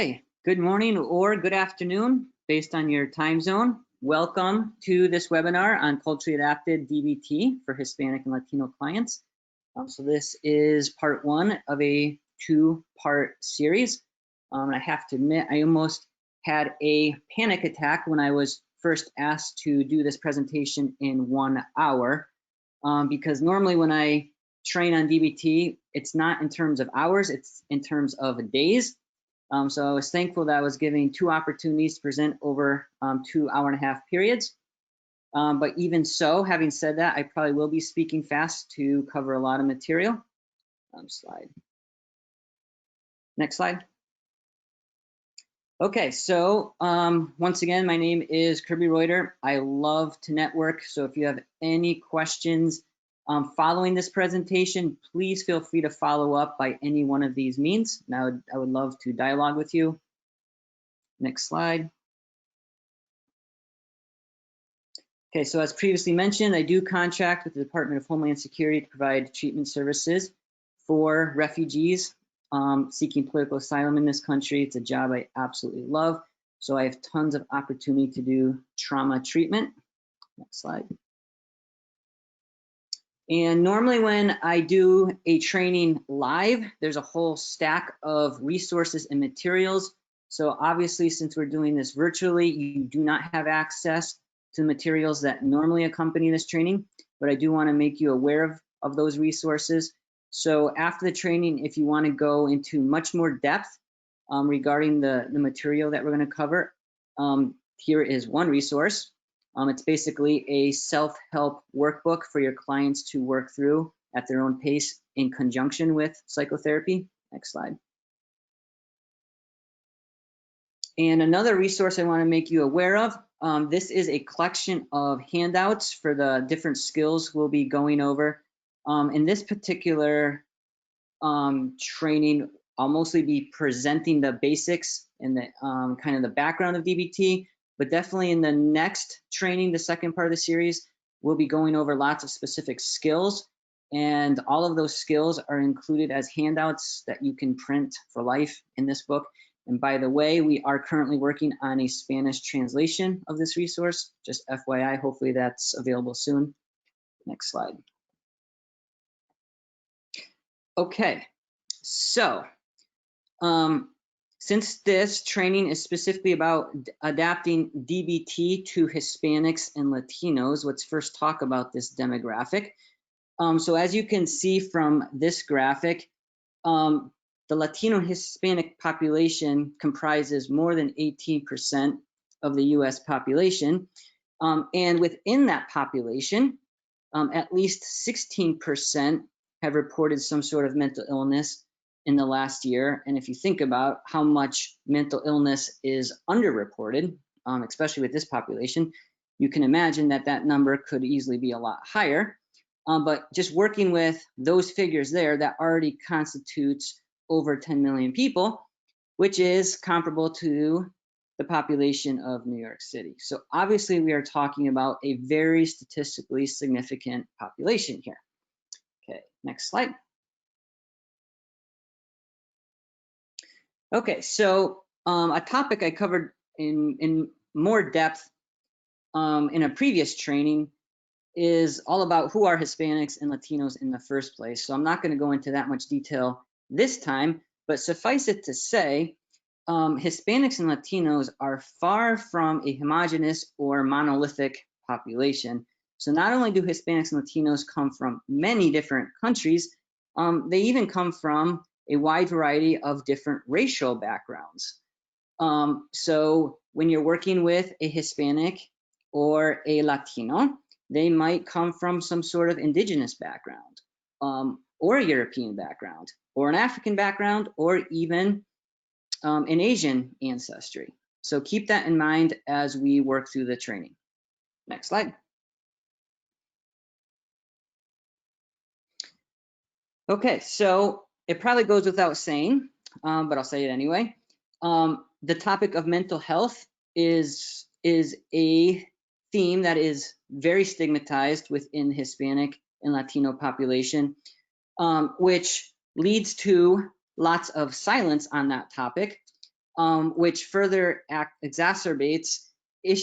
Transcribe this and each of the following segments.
Hey, good morning or good afternoon based on your time zone. Welcome to this webinar on culturally adapted DBT for Hispanic and Latino clients. So this is part one of a two-part series. I have to admit, I almost had a panic attack when I was first asked to do this presentation in 1 hour, because normally when I train on DBT, it's not in terms of hours, it's in terms of days. So I was thankful that I was given two opportunities to present over 2 hour-and-a-half periods. But even so, having said that, I probably will be speaking fast to cover a lot of material. Slide. Next slide. Okay, so once again, my name is Kirby Reuter. I love to network, so if you have any questions following this presentation, please feel free to follow up by any one of these means. And I would love to dialogue with you. Next slide. Okay, so as previously mentioned, I do contract with the Department of Homeland Security to provide treatment services for refugees seeking political asylum in this country. It's a job I absolutely love. So I have tons of opportunity to do trauma treatment. Next slide. And normally when I do a training live, there's a whole stack of resources and materials. So obviously, since we're doing this virtually, you do not have access to the materials that normally accompany this training, but I do want to make you aware of those resources. So after the training, if you want to go into much more depth regarding the material that we're going to cover, here is one resource. It's basically a self-help workbook for your clients to work through at their own pace in conjunction with psychotherapy. Next slide. And another resource I want to make you aware of, this is a collection of handouts for the different skills we'll be going over. In this particular training, I'll mostly be presenting the basics and the kind of the background of DBT, but definitely in the next training, the second part of the series, we'll be going over lots of specific skills, and all of those skills are included as handouts that you can print for life in this book. And by the way, we are currently working on a Spanish translation of this resource, just FYI, hopefully that's available soon. Next slide. Okay, so since this training is specifically about adapting DBT to Hispanics and Latinos, let's first talk about this demographic. So as you can see from this graphic, the Latino and Hispanic population comprises more than 18% of the US population. And within that population, at least 16% have reported some sort of mental illness in the last year. And if you think about how much mental illness is underreported, especially with this population, you can imagine that that number could easily be a lot higher. But just working with those figures there, that already constitutes over 10 million people, which is comparable to the population of New York City. So obviously we are talking about a very statistically significant population here. Okay, next slide. Okay, so a topic I covered in more depth in a previous training is all about who are Hispanics and Latinos in the first place. So I'm not going to go into that much detail this time, but suffice it to say, Hispanics and Latinos are far from a homogeneous or monolithic population. So not only do Hispanics and Latinos come from many different countries, they even come from a wide variety of different racial backgrounds. So when you're working with a Hispanic or a Latino, they might come from some sort of indigenous background, or a European background, or an African background, or even an Asian ancestry. So keep that in mind as we work through the training. Next slide. Okay, so it probably goes without saying, but I'll say it anyway. The topic of mental health is a theme that is very stigmatized within the Hispanic and Latino population, which leads to lots of silence on that topic. which further exacerbates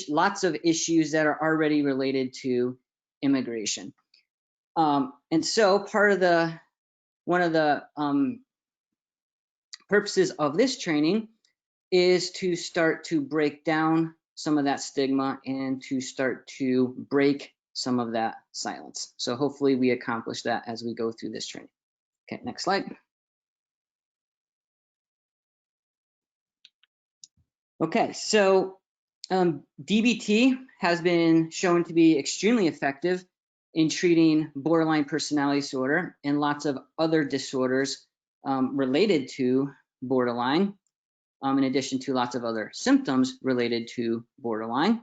lots of issues that are already related to immigration. And so one of the purposes of this training is to start to break down some of that stigma and to start to break some of that silence. So hopefully we accomplish that as we go through this training. Okay, next slide. Okay, so DBT has been shown to be extremely effective in treating borderline personality disorder and lots of other disorders related to borderline, in addition to lots of other symptoms related to borderline.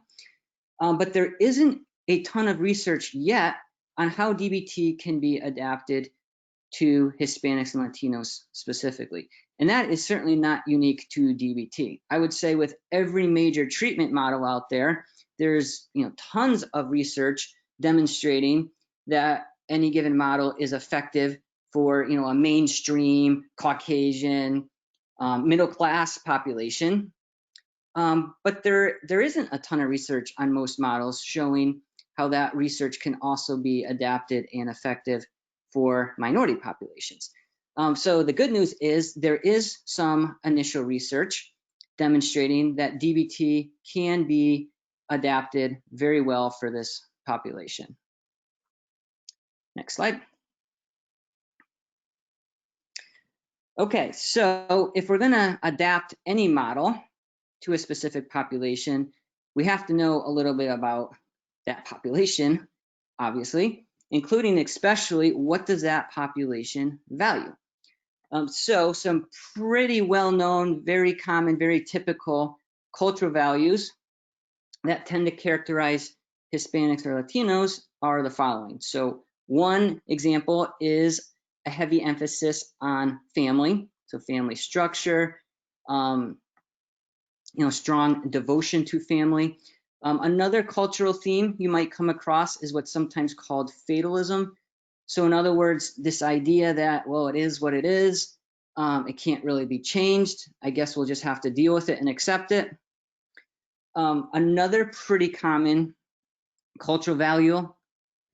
But there isn't a ton of research yet on how DBT can be adapted to Hispanics and Latinos specifically. And that is certainly not unique to DBT. I would say with every major treatment model out there, there's tons of research demonstrating that any given model is effective for a mainstream Caucasian middle class population. But there isn't a ton of research on most models showing how that research can also be adapted and effective for minority populations. So the good news is there is some initial research demonstrating that DBT can be adapted very well for this population. Next slide. Okay, so if we're going to adapt any model to a specific population, we have to know a little bit about that population, obviously, including especially what does that population value. So some pretty well-known, very common, very typical cultural values that tend to characterize Hispanics or Latinos are the following. So one example is a heavy emphasis on family, so family structure, strong devotion to family. Another cultural theme you might come across is what's sometimes called fatalism. So in other words, this idea that, well, it is what it is. It can't really be changed. I guess we'll just have to deal with it and accept it. Another pretty common cultural value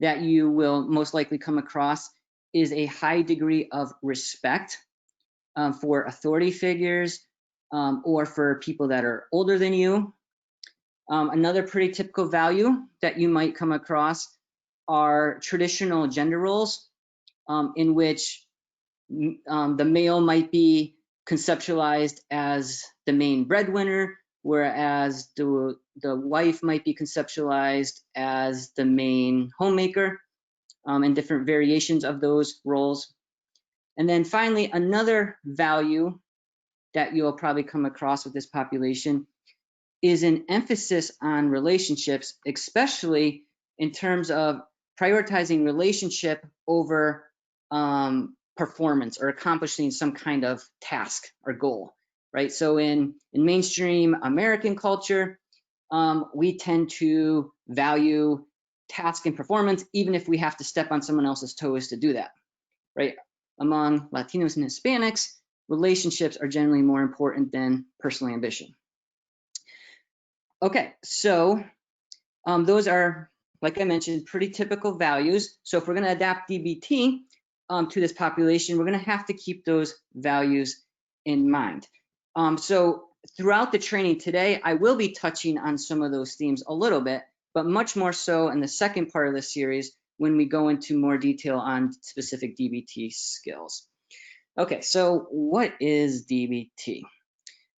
that you will most likely come across is a high degree of respect for authority figures or for people that are older than you. Another pretty typical value that you might come across are traditional gender roles in which the male might be conceptualized as the main breadwinner, whereas the wife might be conceptualized as the main homemaker, and different variations of those roles. And then finally, another value that you'll probably come across with this population is an emphasis on relationships, especially in terms of prioritizing relationship over performance or accomplishing some kind of task or goal, right? So in mainstream American culture, we tend to value task and performance, even if we have to step on someone else's toes to do that, right? Among Latinos and Hispanics, relationships are generally more important than personal ambition. Okay, so those are, like I mentioned, pretty typical values. So if we're going to adapt DBT to this population, we're going to have to keep those values in mind. So throughout the training today, I will be touching on some of those themes a little bit, but much more so in the second part of the series when we go into more detail on specific DBT skills. Okay, so what is DBT?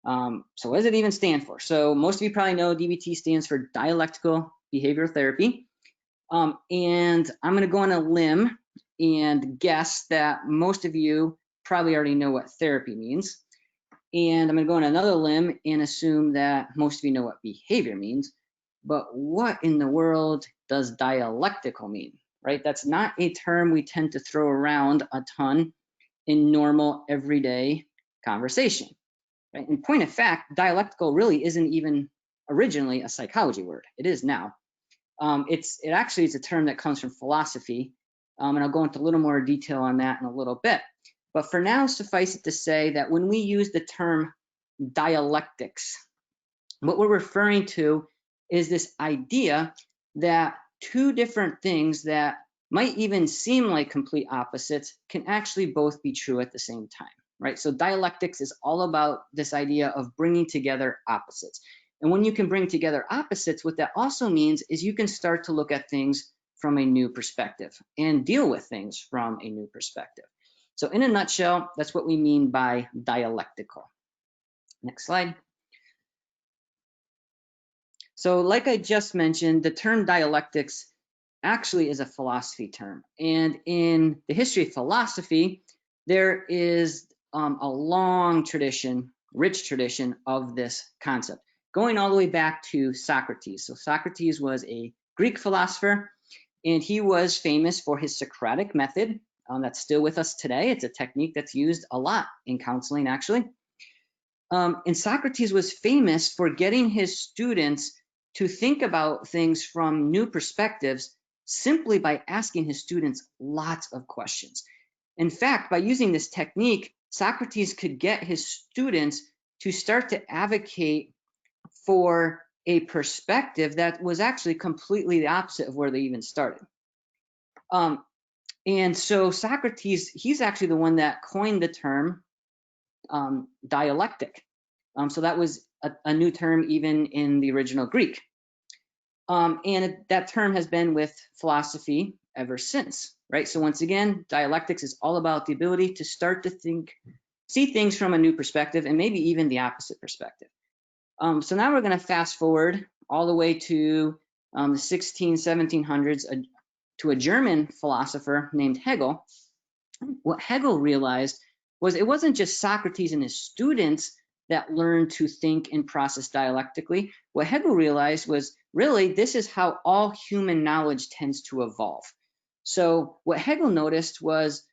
So what does it even stand for? So most of you probably know DBT stands for Dialectical Behavior Therapy. And I'm going to go on a limb and guess that most of you probably already know what therapy means. And I'm going to go on another limb and assume that most of you know what behavior means. But what in the world does dialectical mean, right? That's not a term we tend to throw around a ton in normal everyday conversation. Right? In point of fact, dialectical really isn't even originally a psychology word. It is now. It actually is a term that comes from philosophy, and I'll go into a little more detail on that in a little bit. But for now, suffice it to say that when we use the term dialectics. What we're referring to is this idea that two different things that might even seem like complete opposites can actually both be true at the same time, right? So dialectics is all about this idea of bringing together opposites. And when you can bring together opposites, what that also means is you can start to look at things from a new perspective and deal with things from a new perspective. So in a nutshell, that's what we mean by dialectical. Next slide. So like I just mentioned, the term dialectics actually is a philosophy term. And in the history of philosophy, there is a long tradition, rich tradition of this concept, going all the way back to Socrates. So Socrates was a Greek philosopher, and he was famous for his Socratic method. That's still with us today. It's a technique that's used a lot in counseling, actually. And Socrates was famous for getting his students to think about things from new perspectives simply by asking his students lots of questions. In fact, by using this technique, Socrates could get his students to start to advocate for a perspective that was actually completely the opposite of where they even started. And so Socrates, he's actually the one that coined the term dialectic. So that was a new term even in the original Greek. And that term has been with philosophy ever since, right? So once again, dialectics is all about the ability to start to see things from a new perspective and maybe even the opposite perspective. So now we're going to fast forward all the way to the 1700s to a German philosopher named Hegel. What Hegel realized was it wasn't just Socrates and his students that learned to think and process dialectically. What Hegel realized was really this is how all human knowledge tends to evolve. So what Hegel noticed was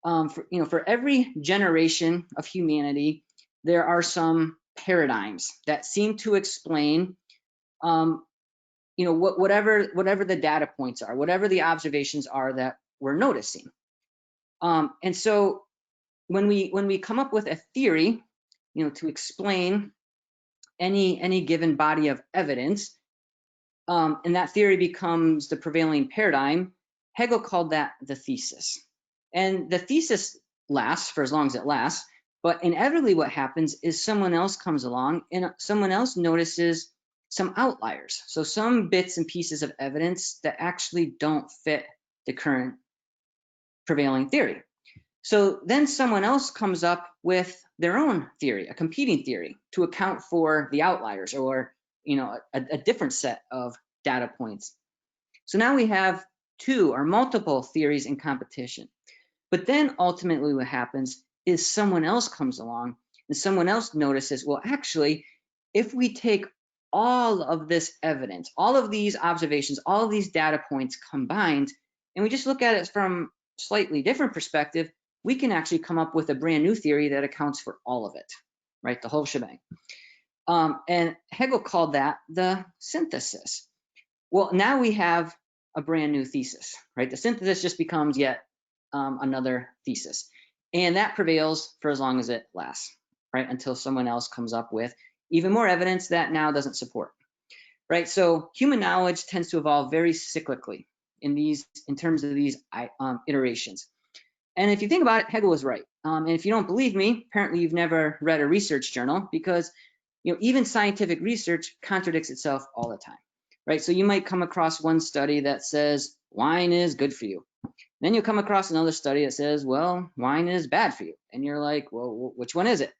for every generation of humanity, there are some paradigms that seem to explain whatever the data points are, whatever the observations are that we're noticing. And so when we come up with a theory, to explain any given body of evidence, and that theory becomes the prevailing paradigm, Hegel called that the thesis. And the thesis lasts for as long as it lasts, but inevitably what happens is someone else comes along and someone else notices some outliers. So some bits and pieces of evidence that actually don't fit the current prevailing theory. So then someone else comes up with their own theory, a competing theory, to account for the outliers or a different set of data points. So now we have two or multiple theories in competition. But then ultimately what happens is someone else comes along and someone else notices, well, actually, if we take all of this evidence, all of these observations, all of these data points combined, and we just look at it from a slightly different perspective, we can actually come up with a brand new theory that accounts for all of it, right? The whole shebang. And Hegel called that the synthesis. Well, now we have a brand new thesis, right? The synthesis just becomes yet another thesis. And that prevails for as long as it lasts, right? Until someone else comes up with even more evidence that now doesn't support, right? So human knowledge tends to evolve very cyclically in terms of these iterations. And if you think about it, Hegel was right. And if you don't believe me, apparently you've never read a research journal, because even scientific research contradicts itself all the time, right? So you might come across one study that says wine is good for you. Then you'll come across another study that says, well, wine is bad for you. And you're like, well, which one is it?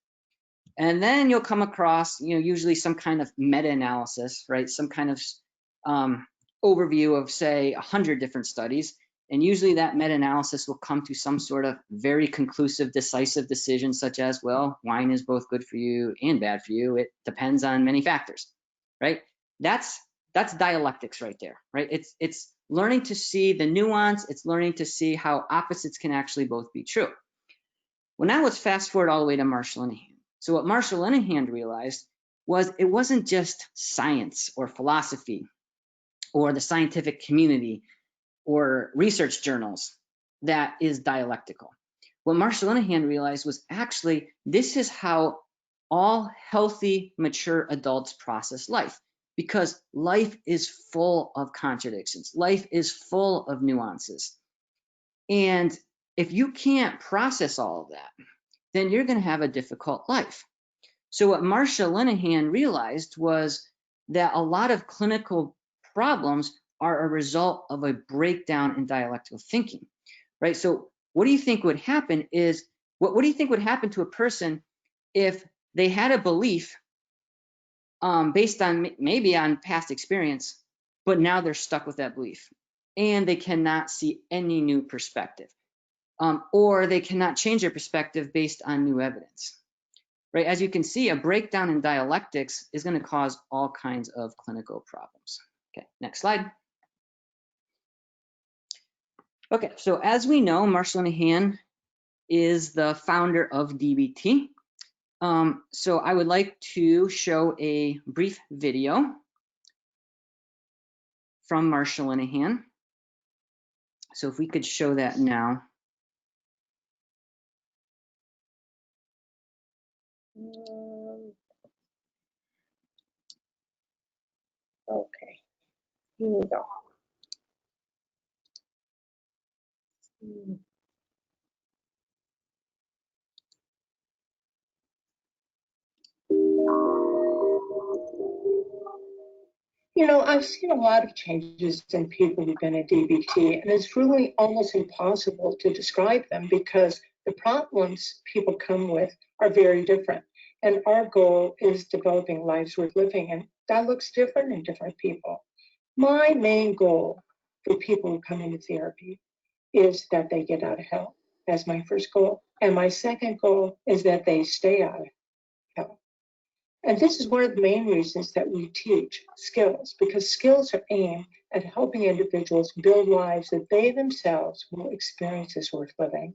And then you'll come across, usually some kind of meta-analysis, right? Some kind of overview of, say, 100 different studies. And usually that meta-analysis will come to some sort of very conclusive, decisive decision, such as, well, wine is both good for you and bad for you. It depends on many factors, right? That's dialectics right there, right? It's learning to see the nuance. It's learning to see how opposites can actually both be true. Well, now let's fast forward all the way to Marshall Linehan. So what Marshall Linehan realized was it wasn't just science or philosophy or the scientific community or research journals that is dialectical. What Marshall Linehan realized was actually this is how all healthy, mature adults process life, because life is full of contradictions. Life is full of nuances. And if you can't process all of that, then you're going to have a difficult life. So what Marsha Linehan realized was that a lot of clinical problems are a result of a breakdown in dialectical thinking, right? So what do you think would happen is, what do you think would happen to a person if they had a belief based on maybe on past experience, but now they're stuck with that belief and they cannot see any new perspective, or they cannot change their perspective based on new evidence, right? As you can see, a breakdown in dialectics is going to cause all kinds of clinical problems. Okay, next slide. Okay, so as we know, Marsha Linehan is the founder of DBT. So I would like to show a brief video from Marsha Linehan. So if we could show that now. Okay, here we go. You know, I've seen a lot of changes in people who've been at DBT, and it's really almost impossible to describe them because the problems people come with are very different. And our goal is developing lives worth living, and that looks different in different people. My main goal for people who come into therapy is that they get out of hell. That's my first goal. And my second goal is that they stay out of hell. And this is one of the main reasons that we teach skills, because skills are aimed at helping individuals build lives that they themselves will experience as worth living.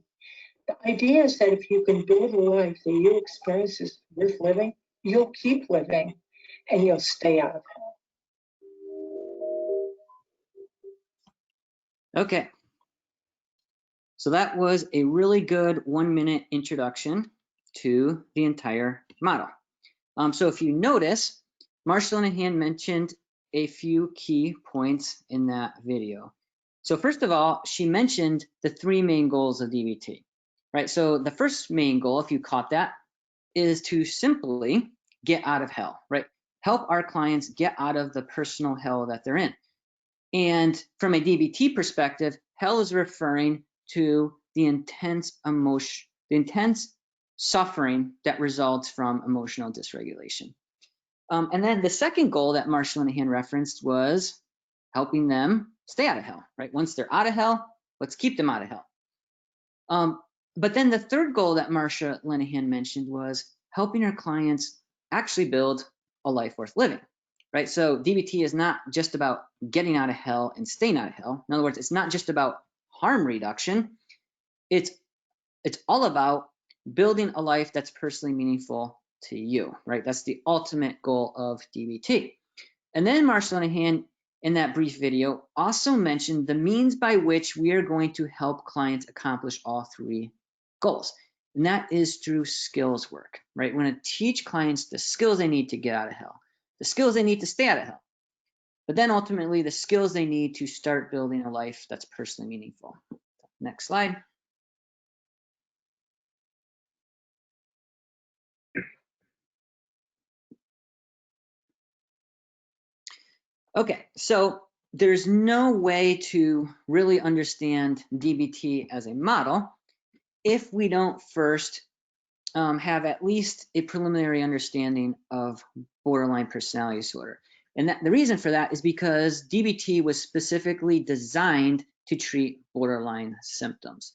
The idea is that if you can build a life that you experience as worth living, you'll keep living and you'll stay out of hell. Okay. So that was a really good 1-minute introduction to the entire model. So if you notice, Marsha Linehan mentioned a few key points in that video. So first of all, she mentioned the 3 main goals of DBT, right? So the first main goal, if you caught that, is to simply get out of hell, right? Help our clients get out of the personal hell that they're in. And from a DBT perspective, hell is referring to the intense emotion, the intense suffering that results from emotional dysregulation. And then the second goal that Marsha Linehan referenced was helping them stay out of hell, right? Once they're out of hell, let's keep them out of hell. But then the third goal that Marsha Linehan mentioned was helping her clients actually build a life worth living, right? So DBT is not just about getting out of hell and staying out of hell. In other words, it's not just about harm reduction. It's all about building a life that's personally meaningful to you, right? That's the ultimate goal of DBT. And then Marsha Linehan, in that brief video, also mentioned the means by which we are going to help clients accomplish all 3 goals. And that is through skills work, right? We're going to teach clients the skills they need to get out of hell, the skills they need to stay out of hell, but then ultimately the skills they need to start building a life that's personally meaningful. Next slide. Okay, so there's no way to really understand DBT as a model if we don't first have at least a preliminary understanding of borderline personality disorder. And the reason for that is because DBT was specifically designed to treat borderline symptoms.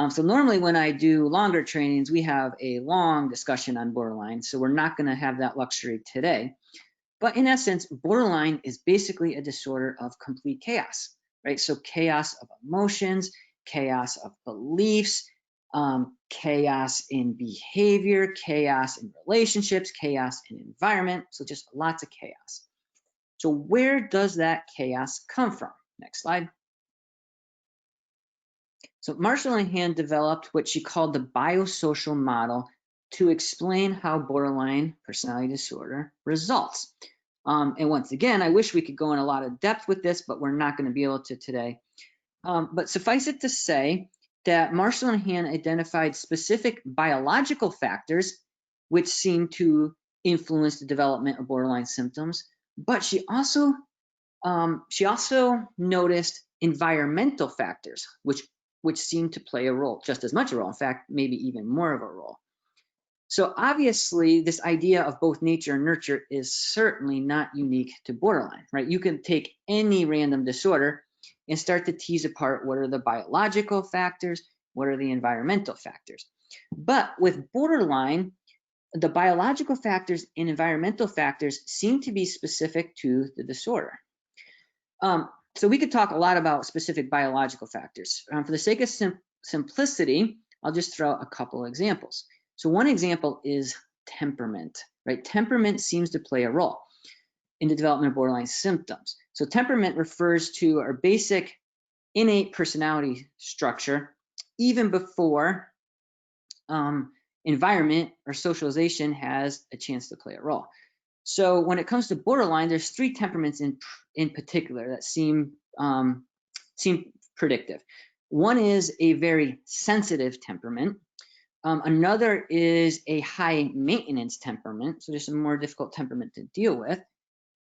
So normally when I do longer trainings, we have a long discussion on borderline, so we're not going to have that luxury today. But in essence, borderline is basically a disorder of complete chaos, right? So chaos of emotions, chaos of beliefs, chaos in behavior, chaos in relationships, chaos in environment. So just lots of chaos. So where does that chaos come from? Next slide. So Marsha Linehan developed what she called the biosocial model to explain how borderline personality disorder results. And once again, I wish we could go in a lot of depth with this, but we're not going to be able to today. But suffice it to say that Marshall and Han identified specific biological factors which seem to influence the development of borderline symptoms, but she also noticed environmental factors which seem to play a role, just as much a role, in fact, maybe even more of a role. So obviously, this idea of both nature and nurture is certainly not unique to borderline, right? You can take any random disorder and start to tease apart what are the biological factors, what are the environmental factors. But with borderline, the biological factors and environmental factors seem to be specific to the disorder. So we could talk a lot about specific biological factors. For the sake of simplicity, I'll just throw a couple examples. So one example is temperament, right? Temperament seems to play a role in the development of borderline symptoms. So temperament refers to our basic innate personality structure, even before environment or socialization has a chance to play a role. So when it comes to borderline, there's 3 temperaments in particular that seem predictive. One is a very sensitive temperament. Another is a high maintenance temperament, so there's a more difficult temperament to deal with.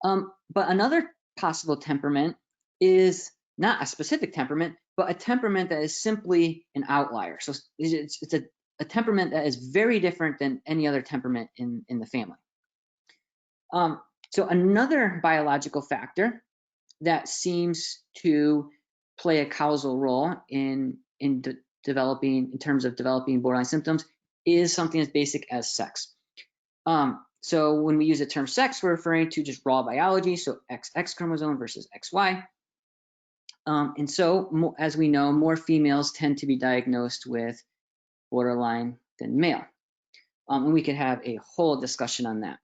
But another possible temperament is not a specific temperament, but a temperament that is simply an outlier. So it's a temperament that is very different than any other temperament in the family. So another biological factor that seems to play a causal role in terms of developing borderline symptoms is something as basic as sex. So when we use the term sex, we're referring to just raw biology, so XX chromosome versus XY. And so, as we know, more females tend to be diagnosed with borderline than male. And we could have a whole discussion on that.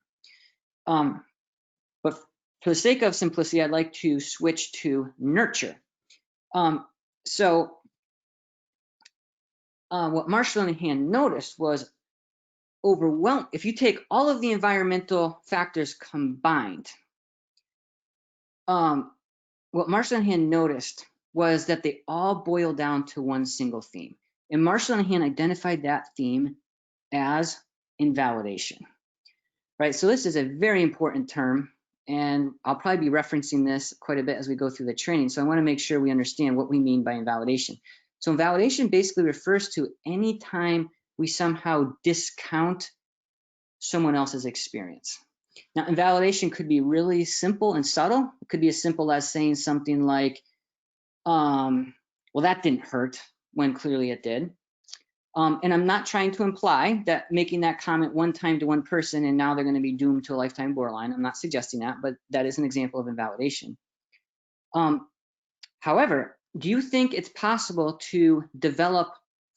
But for the sake of simplicity, I'd like to switch to nurture. What Marshall and Han noticed was overwhelmed. If you take all of the environmental factors combined, what Marshall and Han noticed was that they all boil down to one single theme. And Marshall and Han identified that theme as invalidation, right? So this is a very important term, and I'll probably be referencing this quite a bit as we go through the training. So I want to make sure we understand what we mean by invalidation. So invalidation basically refers to any time we somehow discount someone else's experience. Now, invalidation could be really simple and subtle. It could be as simple as saying something like, well, that didn't hurt, when clearly it did. And I'm not trying to imply that making that comment one time to one person and now they're going to be doomed to a lifetime borderline. I'm not suggesting that, but that is an example of invalidation. However, do you think it's possible to develop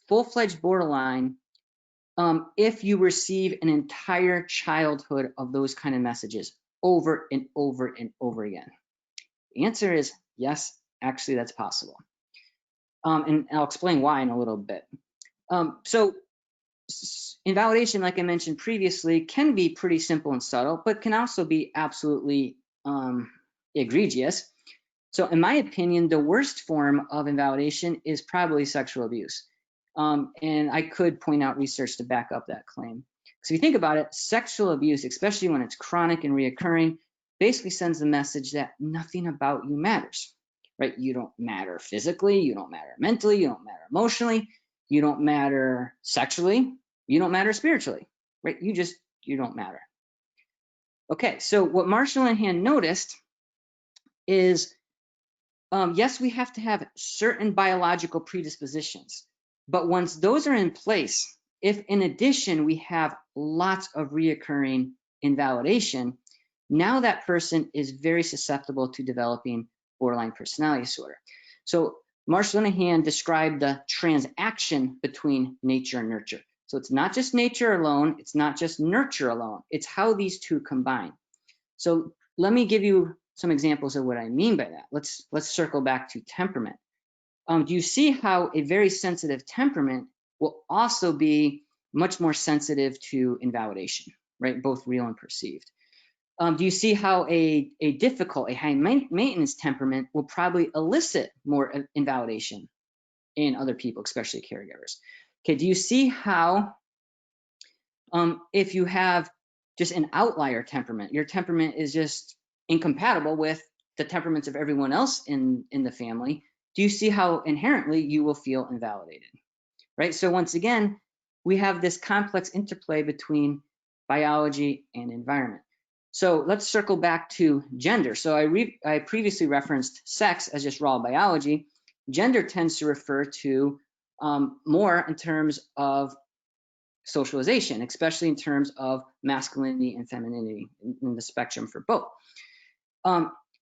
full-fledged borderline if you receive an entire childhood of those kind of messages over and over and over again? The answer is yes, actually that's possible. And I'll explain why in a little bit. So invalidation, like I mentioned previously, can be pretty simple and subtle, but can also be absolutely egregious. So in my opinion, the worst form of invalidation is probably sexual abuse. And I could point out research to back up that claim. So if you think about it, sexual abuse, especially when it's chronic and reoccurring, basically sends the message that nothing about you matters, right? You don't matter physically, you don't matter mentally, you don't matter emotionally, you don't matter sexually, you don't matter spiritually, right? You don't matter. Okay, so what Marshall and Han noticed is, yes, we have to have certain biological predispositions, but once those are in place, if in addition we have lots of reoccurring invalidation, now that person is very susceptible to developing borderline personality disorder. So Marshall and Han described the transaction between nature and nurture. So it's not just nature alone, it's not just nurture alone, it's how these two combine. So let me give you some examples of what I mean by that. Let's circle back to temperament. Do you see how a very sensitive temperament will also be much more sensitive to invalidation, right? Both real and perceived. Do you see how a high maintenance temperament will probably elicit more invalidation in other people, especially caregivers? Okay, do you see how if you have just an outlier temperament, your temperament is just incompatible with the temperaments of everyone else in the family, do you see how inherently you will feel invalidated, right? So once again, we have this complex interplay between biology and environment. So let's circle back to gender. So I previously referenced sex as just raw biology. Gender tends to refer to more in terms of socialization, especially in terms of masculinity and femininity in the spectrum for both.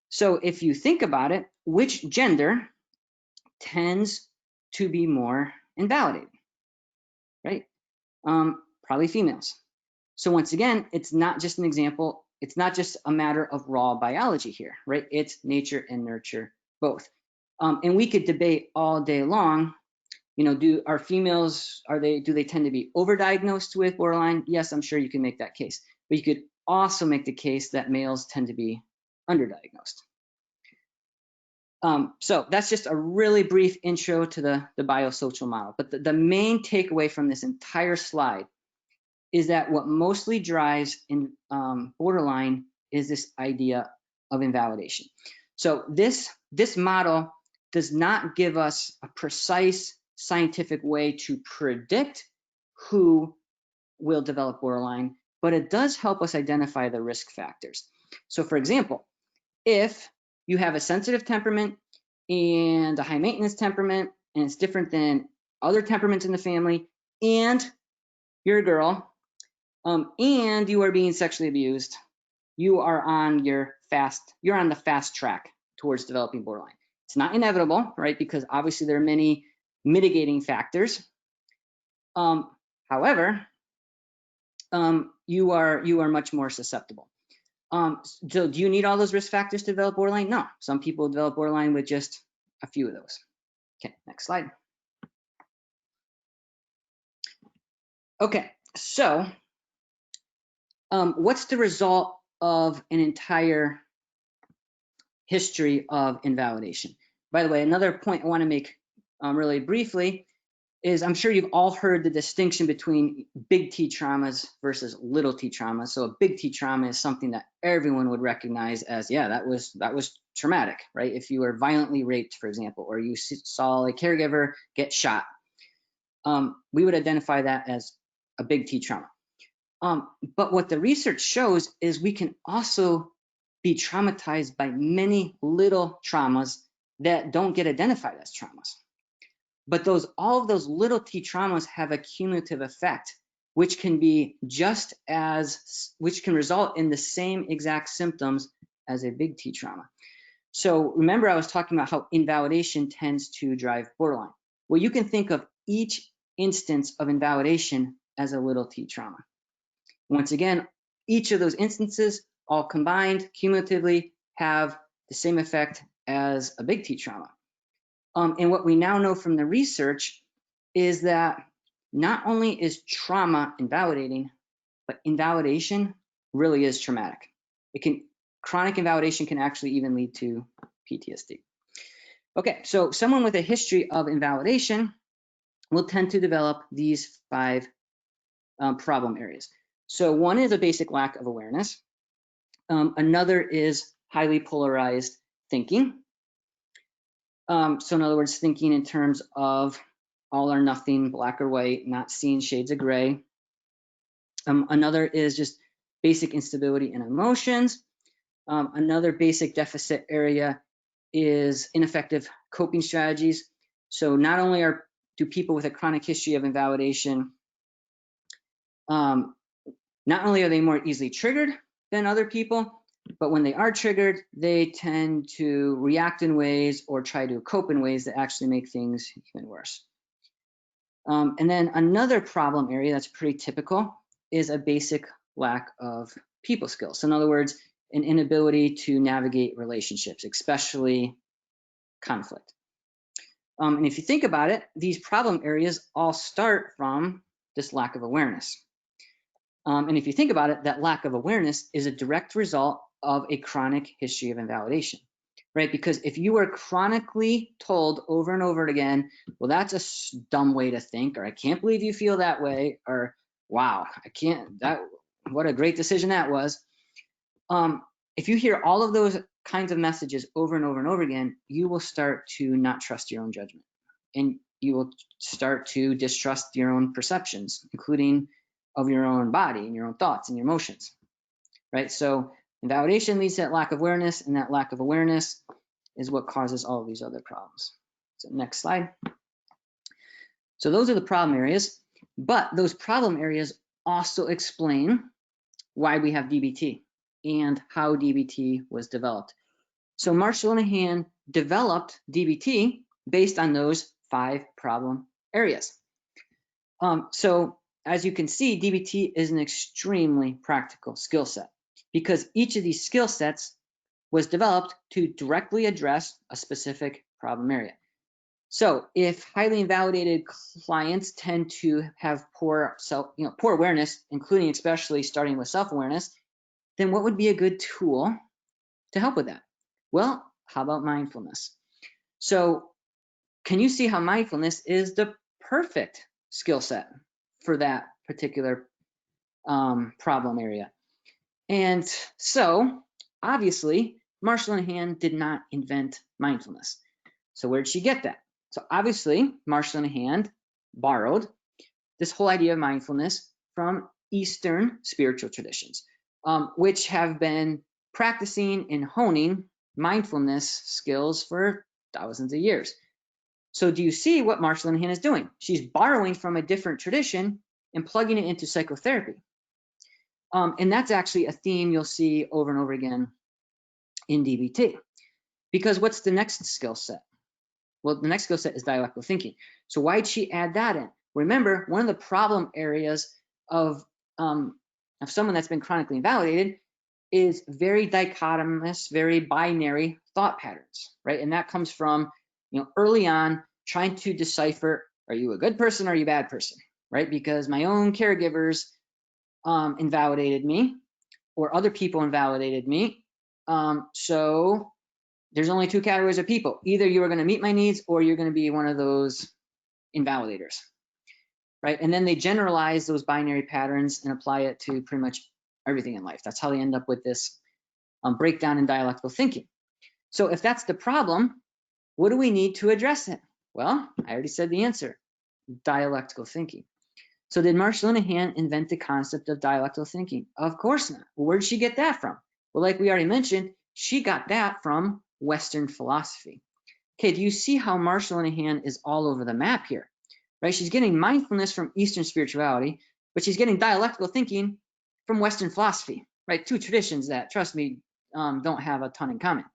So if you think about it, which gender tends to be more invalidated, right? Probably females. So once again, it's not just an example. It's not just a matter of raw biology here, right? It's nature and nurture both. And we could debate all day long, you know, do they tend to be overdiagnosed with borderline? Yes, I'm sure you can make that case. But you could also make the case that males tend to be underdiagnosed. So that's just a really brief intro to the biosocial model. But the main takeaway from this entire slide is that what mostly drives in borderline is this idea of invalidation. So this model does not give us a precise scientific way to predict who will develop borderline, but it does help us identify the risk factors. So for example, if you have a sensitive temperament and a high maintenance temperament, and it's different than other temperaments in the family, and you're a girl, and you are being sexually abused, you are on the fast track towards developing borderline. It's not inevitable, right? Because obviously there are many mitigating factors. However, you are much more susceptible. So do you need all those risk factors to develop borderline? No, some people develop borderline with just a few of those. Okay, next slide. Okay, so what's the result of an entire history of invalidation? By the way, another point I want to make really briefly is I'm sure you've all heard the distinction between big T traumas versus little T traumas. So a big T trauma is something that everyone would recognize as, yeah, that was traumatic, right? If you were violently raped, for example, or you saw a caregiver get shot, we would identify that as a big T trauma. But what the research shows is we can also be traumatized by many little traumas that don't get identified as traumas. But all of those little T traumas have a cumulative effect, which can result in the same exact symptoms as a big T trauma. So remember, I was talking about how invalidation tends to drive borderline. Well, you can think of each instance of invalidation as a little T trauma. Once again, each of those instances, all combined, cumulatively, have the same effect as a big T trauma. And what we now know from the research is that not only is trauma invalidating, but invalidation really is traumatic. Chronic invalidation can actually even lead to PTSD. Okay, so someone with a history of invalidation will tend to develop these 5 problem areas. So one is a basic lack of awareness. Another is highly polarized thinking. So in other words, thinking in terms of all or nothing, black or white, not seeing shades of gray. Another is just basic instability in emotions. Another basic deficit area is ineffective coping strategies. So not only do people with a chronic history of invalidation, not only are they more easily triggered than other people, but when they are triggered, they tend to react in ways or try to cope in ways that actually make things even worse. And then another problem area that's pretty typical is a basic lack of people skills. So in other words, an inability to navigate relationships, especially conflict. And if you think about it, these problem areas all start from this lack of awareness. And if you think about it, that lack of awareness is a direct result of a chronic history of invalidation, right? Because if you are chronically told over and over again, well, that's a dumb way to think, or I can't believe you feel that way, or wow, what a great decision that was. If you hear all of those kinds of messages over and over and over again, you will start to not trust your own judgment, and you will start to distrust your own perceptions, including of your own body and your own thoughts and your emotions, right? So invalidation leads to that lack of awareness, and that lack of awareness is what causes all of these other problems. So next slide. So those are the problem areas, but those problem areas also explain why we have DBT and how DBT was developed. So Marshall Linehan developed DBT based on those 5 problem areas. So as you can see, DBT is an extremely practical skill set because each of these skill sets was developed to directly address a specific problem area. So if highly invalidated clients tend to have poor awareness, including especially starting with self-awareness, then what would be a good tool to help with that? Well, how about mindfulness? So can you see how mindfulness is the perfect skill set for that particular problem area? And so obviously Marshall Linehan did not invent mindfulness. So where did she get that? So obviously Marshall Linehan borrowed this whole idea of mindfulness from Eastern spiritual traditions, which have been practicing and honing mindfulness skills for thousands of years. So do you see what Marshall Linehan is doing? She's borrowing from a different tradition and plugging it into psychotherapy. And that's actually a theme you'll see over and over again in DBT. Because what's the next skill set? Well, the next skill set is dialectical thinking. So why did she add that in? Remember, one of the problem areas of someone that's been chronically invalidated is very dichotomous, very binary thought patterns, right? And that comes from, early on trying to decipher, are you a good person or are you a bad person, right? Because my own caregivers invalidated me, or other people invalidated me. So there's only 2 categories of people. Either you are going to meet my needs or you're going to be one of those invalidators, right? And then they generalize those binary patterns and apply it to pretty much everything in life. That's how they end up with this breakdown in dialectical thinking. So if that's the problem, what do we need to address it? Well, I already said the answer, dialectical thinking. So did Marshall Linehan invent the concept of dialectical thinking? Of course not. Well, where did she get that from? Well, like we already mentioned, she got that from Western philosophy. Okay, do you see how Marshall Linehan is all over the map here, right? She's getting mindfulness from Eastern spirituality, but she's getting dialectical thinking from Western philosophy, right? 2 traditions that, trust me, don't have a ton in common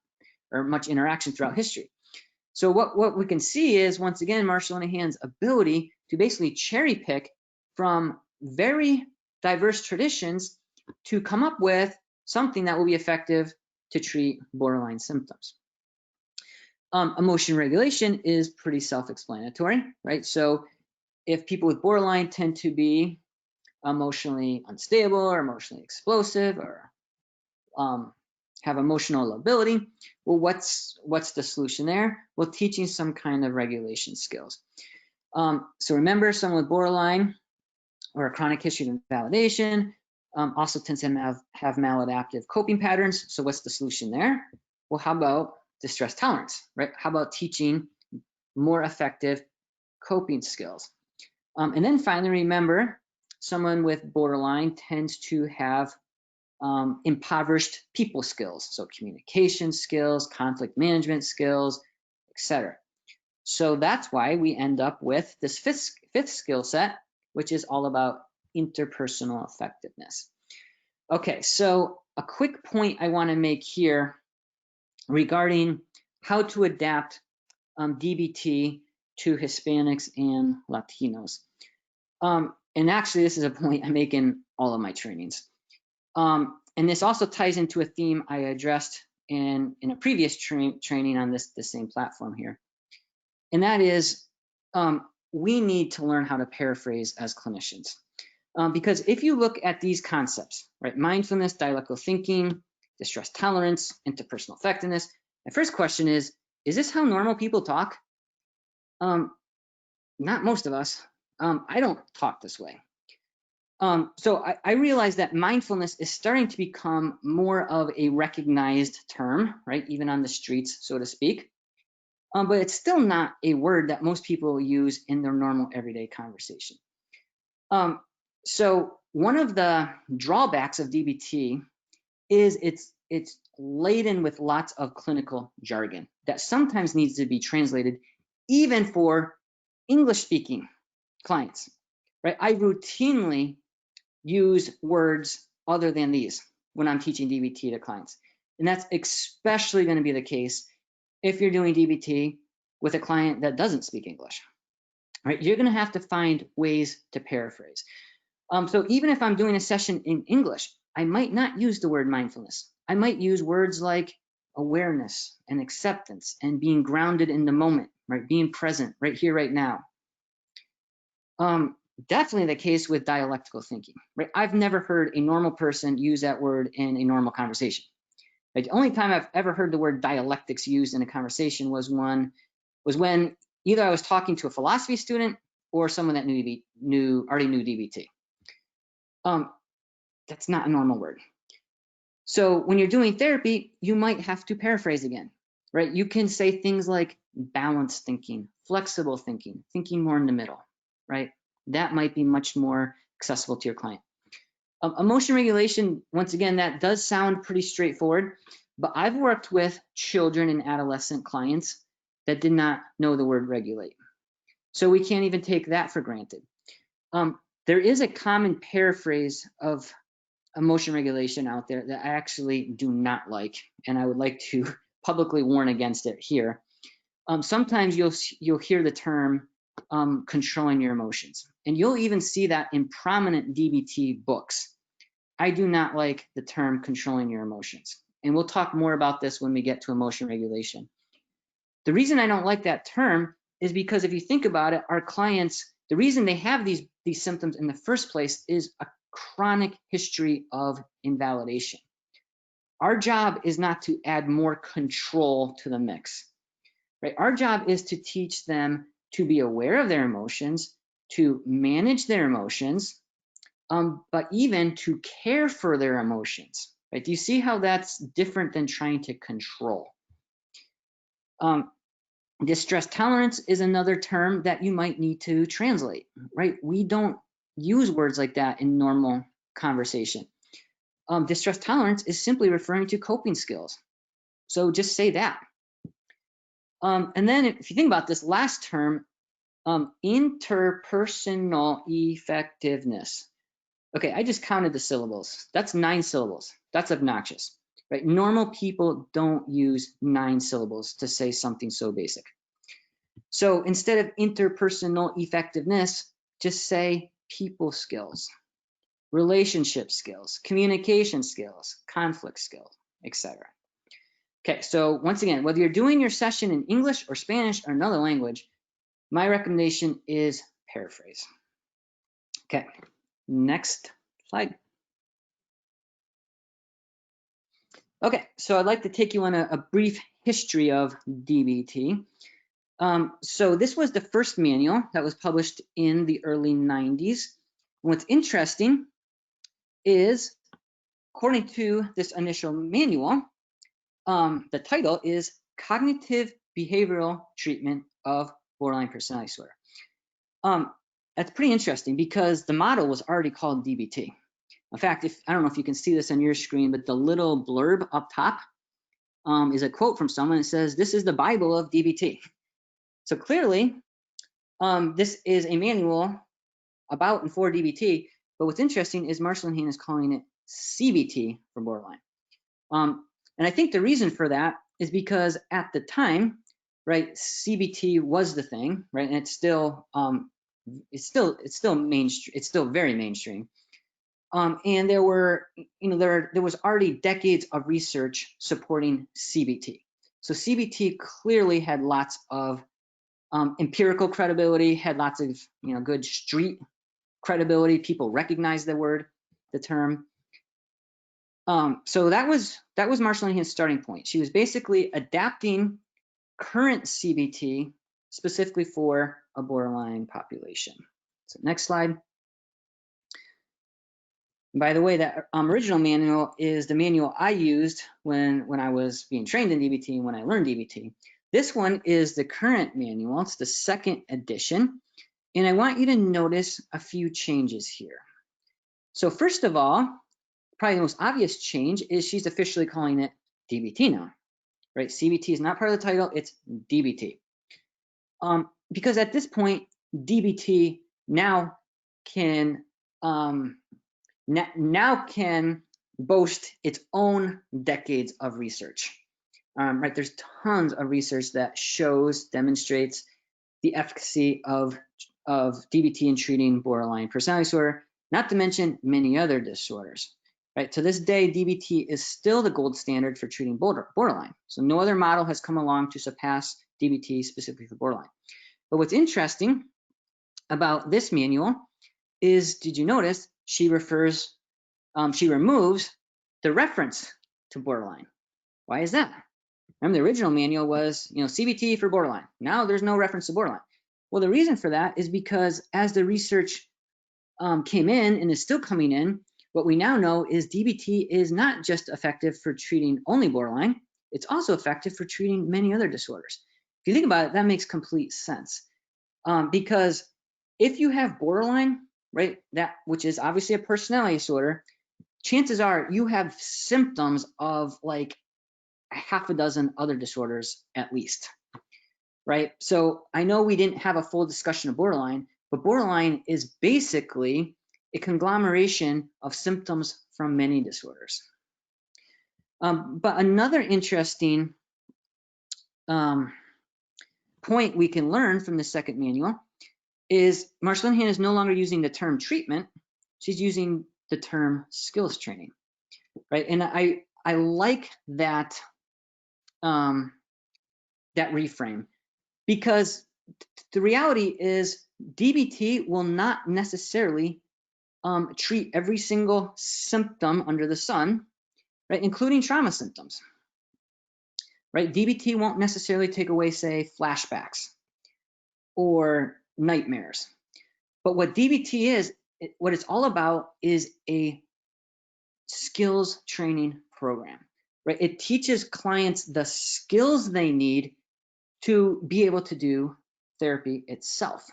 or much interaction throughout history. So what we can see is, once again, Marshall Linehan's ability to basically cherry pick from very diverse traditions to come up with something that will be effective to treat borderline symptoms. Emotion regulation is pretty self-explanatory, right? So if people with borderline tend to be emotionally unstable or emotionally explosive or have emotional lability, well, what's the solution there? Well, teaching some kind of regulation skills. So remember, someone with borderline or a chronic history of invalidation also tends to have maladaptive coping patterns. So what's the solution there? Well, how about distress tolerance, right? How about teaching more effective coping skills? And then finally, remember, someone with borderline tends to have impoverished people skills, so communication skills, conflict management skills, etc. So that's why we end up with this fifth skill set, which is all about interpersonal effectiveness. Okay, so a quick point I want to make here regarding how to adapt DBT to Hispanics and Latinos. And actually, this is a point I make in all of my trainings. And this also ties into a theme I addressed in a previous training on the same platform here. And that is, we need to learn how to paraphrase as clinicians. Because if you look at these concepts, right, mindfulness, dialectical thinking, distress tolerance, interpersonal effectiveness, my first question is this how normal people talk? Not most of us. I don't talk this way. So I realize that mindfulness is starting to become more of a recognized term, right, even on the streets, so to speak. But it's still not a word that most people use in their normal everyday conversation. So one of the drawbacks of DBT is it's laden with lots of clinical jargon that sometimes needs to be translated even for English-speaking clients, right? I routinely use words other than these when I'm teaching DBT to clients. And that's especially going to be the case if you're doing DBT with a client that doesn't speak English, right? You're going to have to find ways to paraphrase. So even if I'm doing a session in English, I might not use the word mindfulness. I might use words like awareness and acceptance and being grounded in the moment, right? Being present right here, right now. Definitely the case with dialectical thinking, right? I've never heard a normal person use that word in a normal conversation. Right? The only time I've ever heard the word dialectics used in a conversation was when either I was talking to a philosophy student or someone that already knew DBT. That's not a normal word. So when you're doing therapy, you might have to paraphrase again, right? You can say things like balanced thinking, flexible thinking, thinking more in the middle, right? That might be much more accessible to your client. Emotion regulation, once again, that does sound pretty straightforward, but I've worked with children and adolescent clients that did not know the word regulate. So we can't even take that for granted. There is a common paraphrase of emotion regulation out there that I actually do not like, and I would like to publicly warn against it here. Sometimes you'll hear the term controlling your emotions, and you'll even see that in prominent DBT books. I do not like the term controlling your emotions, and we'll talk more about this when we get to emotion regulation. The reason I don't like that term is because if you think about it, our clients, the reason they have these symptoms in the first place is a chronic history of invalidation. Our job is not to add more control to the mix, right? Our job is to teach them to be aware of their emotions, to manage their emotions, but even to care for their emotions, right? Do you see how that's different than trying to control? Distress tolerance is another term that you might need to translate, right? We don't use words like that in normal conversation. Distress tolerance is simply referring to coping skills. So just say that. And then if you think about this last term, interpersonal effectiveness. Okay, I just counted the syllables. That's 9 syllables. That's obnoxious, right? Normal people don't use 9 syllables to say something so basic. So instead of interpersonal effectiveness, just say people skills, relationship skills, communication skills, conflict skills, etc. Okay, so once again, whether you're doing your session in English or Spanish or another language, my recommendation is paraphrase. Okay, next slide. Okay, so I'd like to take you on a brief history of DBT. So this was the first manual that was published in the early 90s. What's interesting is, according to this initial manual, the title is Cognitive Behavioral Treatment of Borderline Personality Disorder. That's pretty interesting because the model was already called DBT. In fact, I don't know if you can see this on your screen, but the little blurb up top is a quote from someone that says, "This is the Bible of DBT." So clearly, this is a manual about and for DBT, but what's interesting is Marshall and Hain is calling it CBT for borderline. And I think the reason for that is because at the time, right, CBT was the thing, right, and it's still mainstream. It's still very mainstream. And there was already decades of research supporting CBT. So CBT clearly had lots of Empirical credibility, had lots of good street credibility. People recognized the term. So that was Marsha Linehan's starting point. She was basically adapting current CBT specifically for a borderline population. So next slide. By the way, that original manual is the manual I used when I was being trained in DBT and when I learned DBT. This one is the current manual. It's the second edition. And I want you to notice a few changes here. So first of all, probably the most obvious change is she's officially calling it DBT now, right? CBT is not part of the title, it's DBT. Because at this point, DBT now can boast its own decades of research. Right, there's tons of research that demonstrates the efficacy of DBT in treating borderline personality disorder, not to mention many other disorders. Right, to this day, DBT is still the gold standard for treating borderline. So no other model has come along to surpass DBT specifically for borderline. But what's interesting about this manual is, did you notice she removes the reference to borderline? Why is that? Remember, the original manual was, CBT for borderline. Now there's no reference to borderline. Well, the reason for that is because as the research came in and is still coming in, what we now know is DBT is not just effective for treating only borderline, it's also effective for treating many other disorders. If you think about it, that makes complete sense. Because if you have borderline, right, which is obviously a personality disorder, chances are you have symptoms of like a half a dozen other disorders at least, right? So I know we didn't have a full discussion of borderline, but borderline is basically a conglomeration of symptoms from many disorders. But another interesting point we can learn from the second manual is Marsha Linehan is no longer using the term treatment, she's using the term skills training, right? And I like that that reframe, because the reality is DBT will not necessarily treat every single symptom under the sun, right, including trauma symptoms, right? DBT won't necessarily take away, say, flashbacks or nightmares. But what DBT is, what it's all about is a skills training program, right? It teaches clients the skills they need to be able to do therapy itself.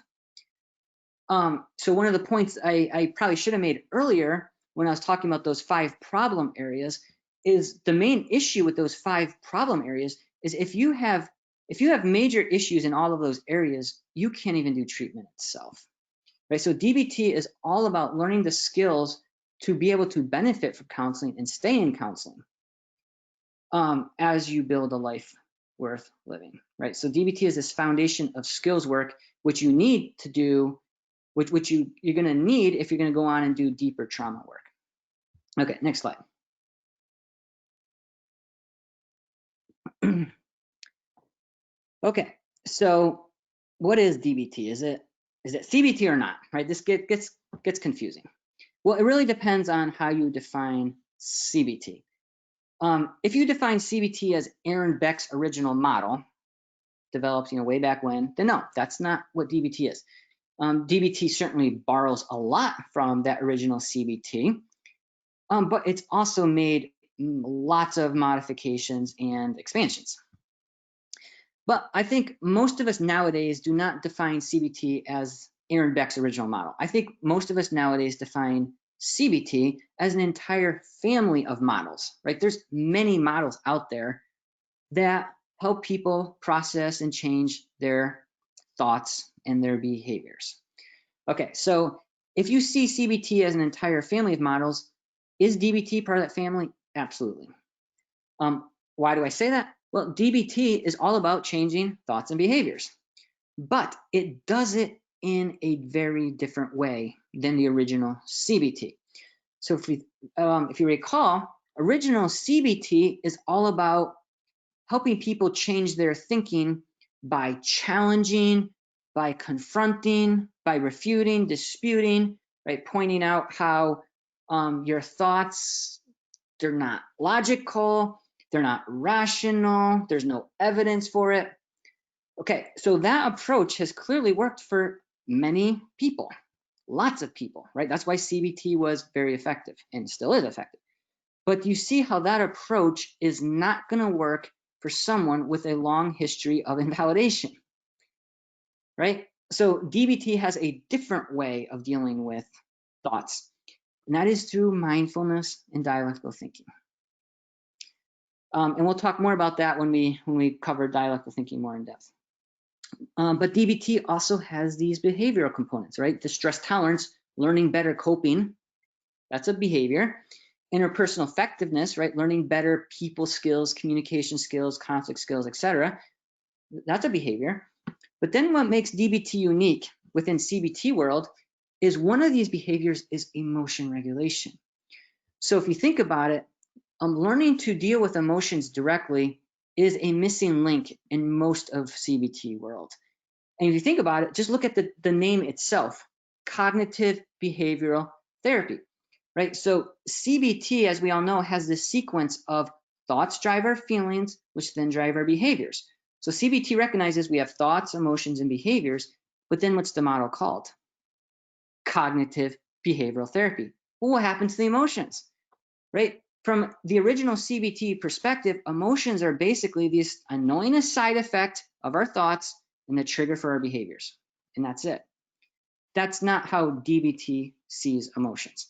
So one of the points I probably should have made earlier when I was talking about those 5 problem areas is the main issue with those 5 problem areas is if you have major issues in all of those areas, you can't even do treatment itself, right? So DBT is all about learning the skills to be able to benefit from counseling and stay in counseling as you build a life worth living, right? So DBT is this foundation of skills work, which you need to do, which you're going to need if you're going to go on and do deeper trauma work. Okay, next slide. Okay, so what is DBT? Is it CBT or not, right? This gets confusing. Well, it really depends on how you define CBT. If you define CBT as Aaron Beck's original model, developed way back when, then no, that's not what DBT is. DBT certainly borrows a lot from that original CBT, but it's also made lots of modifications and expansions. But I think most of us nowadays do not define CBT as Aaron Beck's original model. I think most of us nowadays define CBT as an entire family of models, right? There's many models out there that help people process and change their thoughts and their behaviors. Okay, so if you see CBT as an entire family of models, is DBT part of that family? Absolutely. Why do I say that? Well, DBT is all about changing thoughts and behaviors, but it does it in a very different way than the original CBT. So if you recall, original CBT is all about helping people change their thinking by challenging, by confronting, by refuting, disputing, right? Pointing out how your thoughts, they're not logical, they're not rational, there's no evidence for it. Okay, so that approach has clearly worked for many people, lots of people, right? That's why CBT was very effective and still is effective. But you see how that approach is not going to work for someone with a long history of invalidation, right? So DBT has a different way of dealing with thoughts, and that is through mindfulness and dialectical thinking. And we'll talk more about that when we cover dialectical thinking more in depth. But DBT also has these behavioral components, right? The stress tolerance, learning better coping, that's a behavior. Interpersonal effectiveness, right? Learning better people skills, communication skills, conflict skills, etc. That's a behavior. But then what makes DBT unique within CBT world is one of these behaviors is emotion regulation. So if you think about it, learning to deal with emotions directly is a missing link in most of CBT world. And if you think about it, just look at the name itself, cognitive behavioral therapy, right? So CBT, as we all know, has this sequence of thoughts drive our feelings, which then drive our behaviors. So CBT recognizes we have thoughts, emotions, and behaviors, but then what's the model called? Cognitive behavioral therapy. Well, what happens to the emotions, right? From the original CBT perspective, emotions are basically this annoying side effect of our thoughts and the trigger for our behaviors, and that's it. That's not how DBT sees emotions,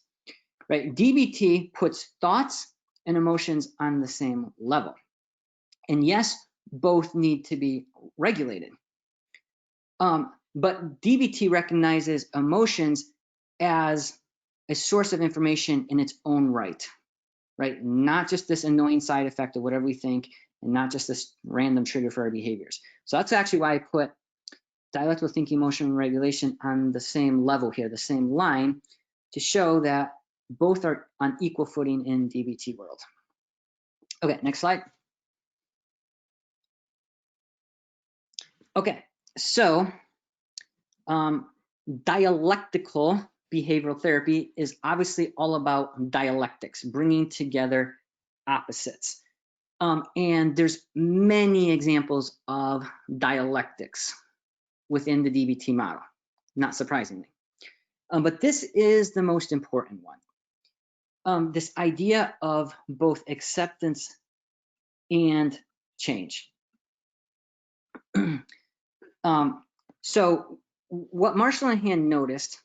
right? DBT puts thoughts and emotions on the same level. And yes, both need to be regulated. But DBT recognizes emotions as a source of information in its own right, right? Not just this annoying side effect of whatever we think, and not just this random trigger for our behaviors. So that's actually why I put dialectical thinking, emotion regulation on the same level here, the same line, to show that both are on equal footing in DBT world. Okay, next slide. Okay, so dialectical behavioral therapy is obviously all about dialectics, bringing together opposites. And there's many examples of dialectics within the DBT model, not surprisingly. But this is the most important one. This idea of both acceptance and change. So what Marshall and Hand noticed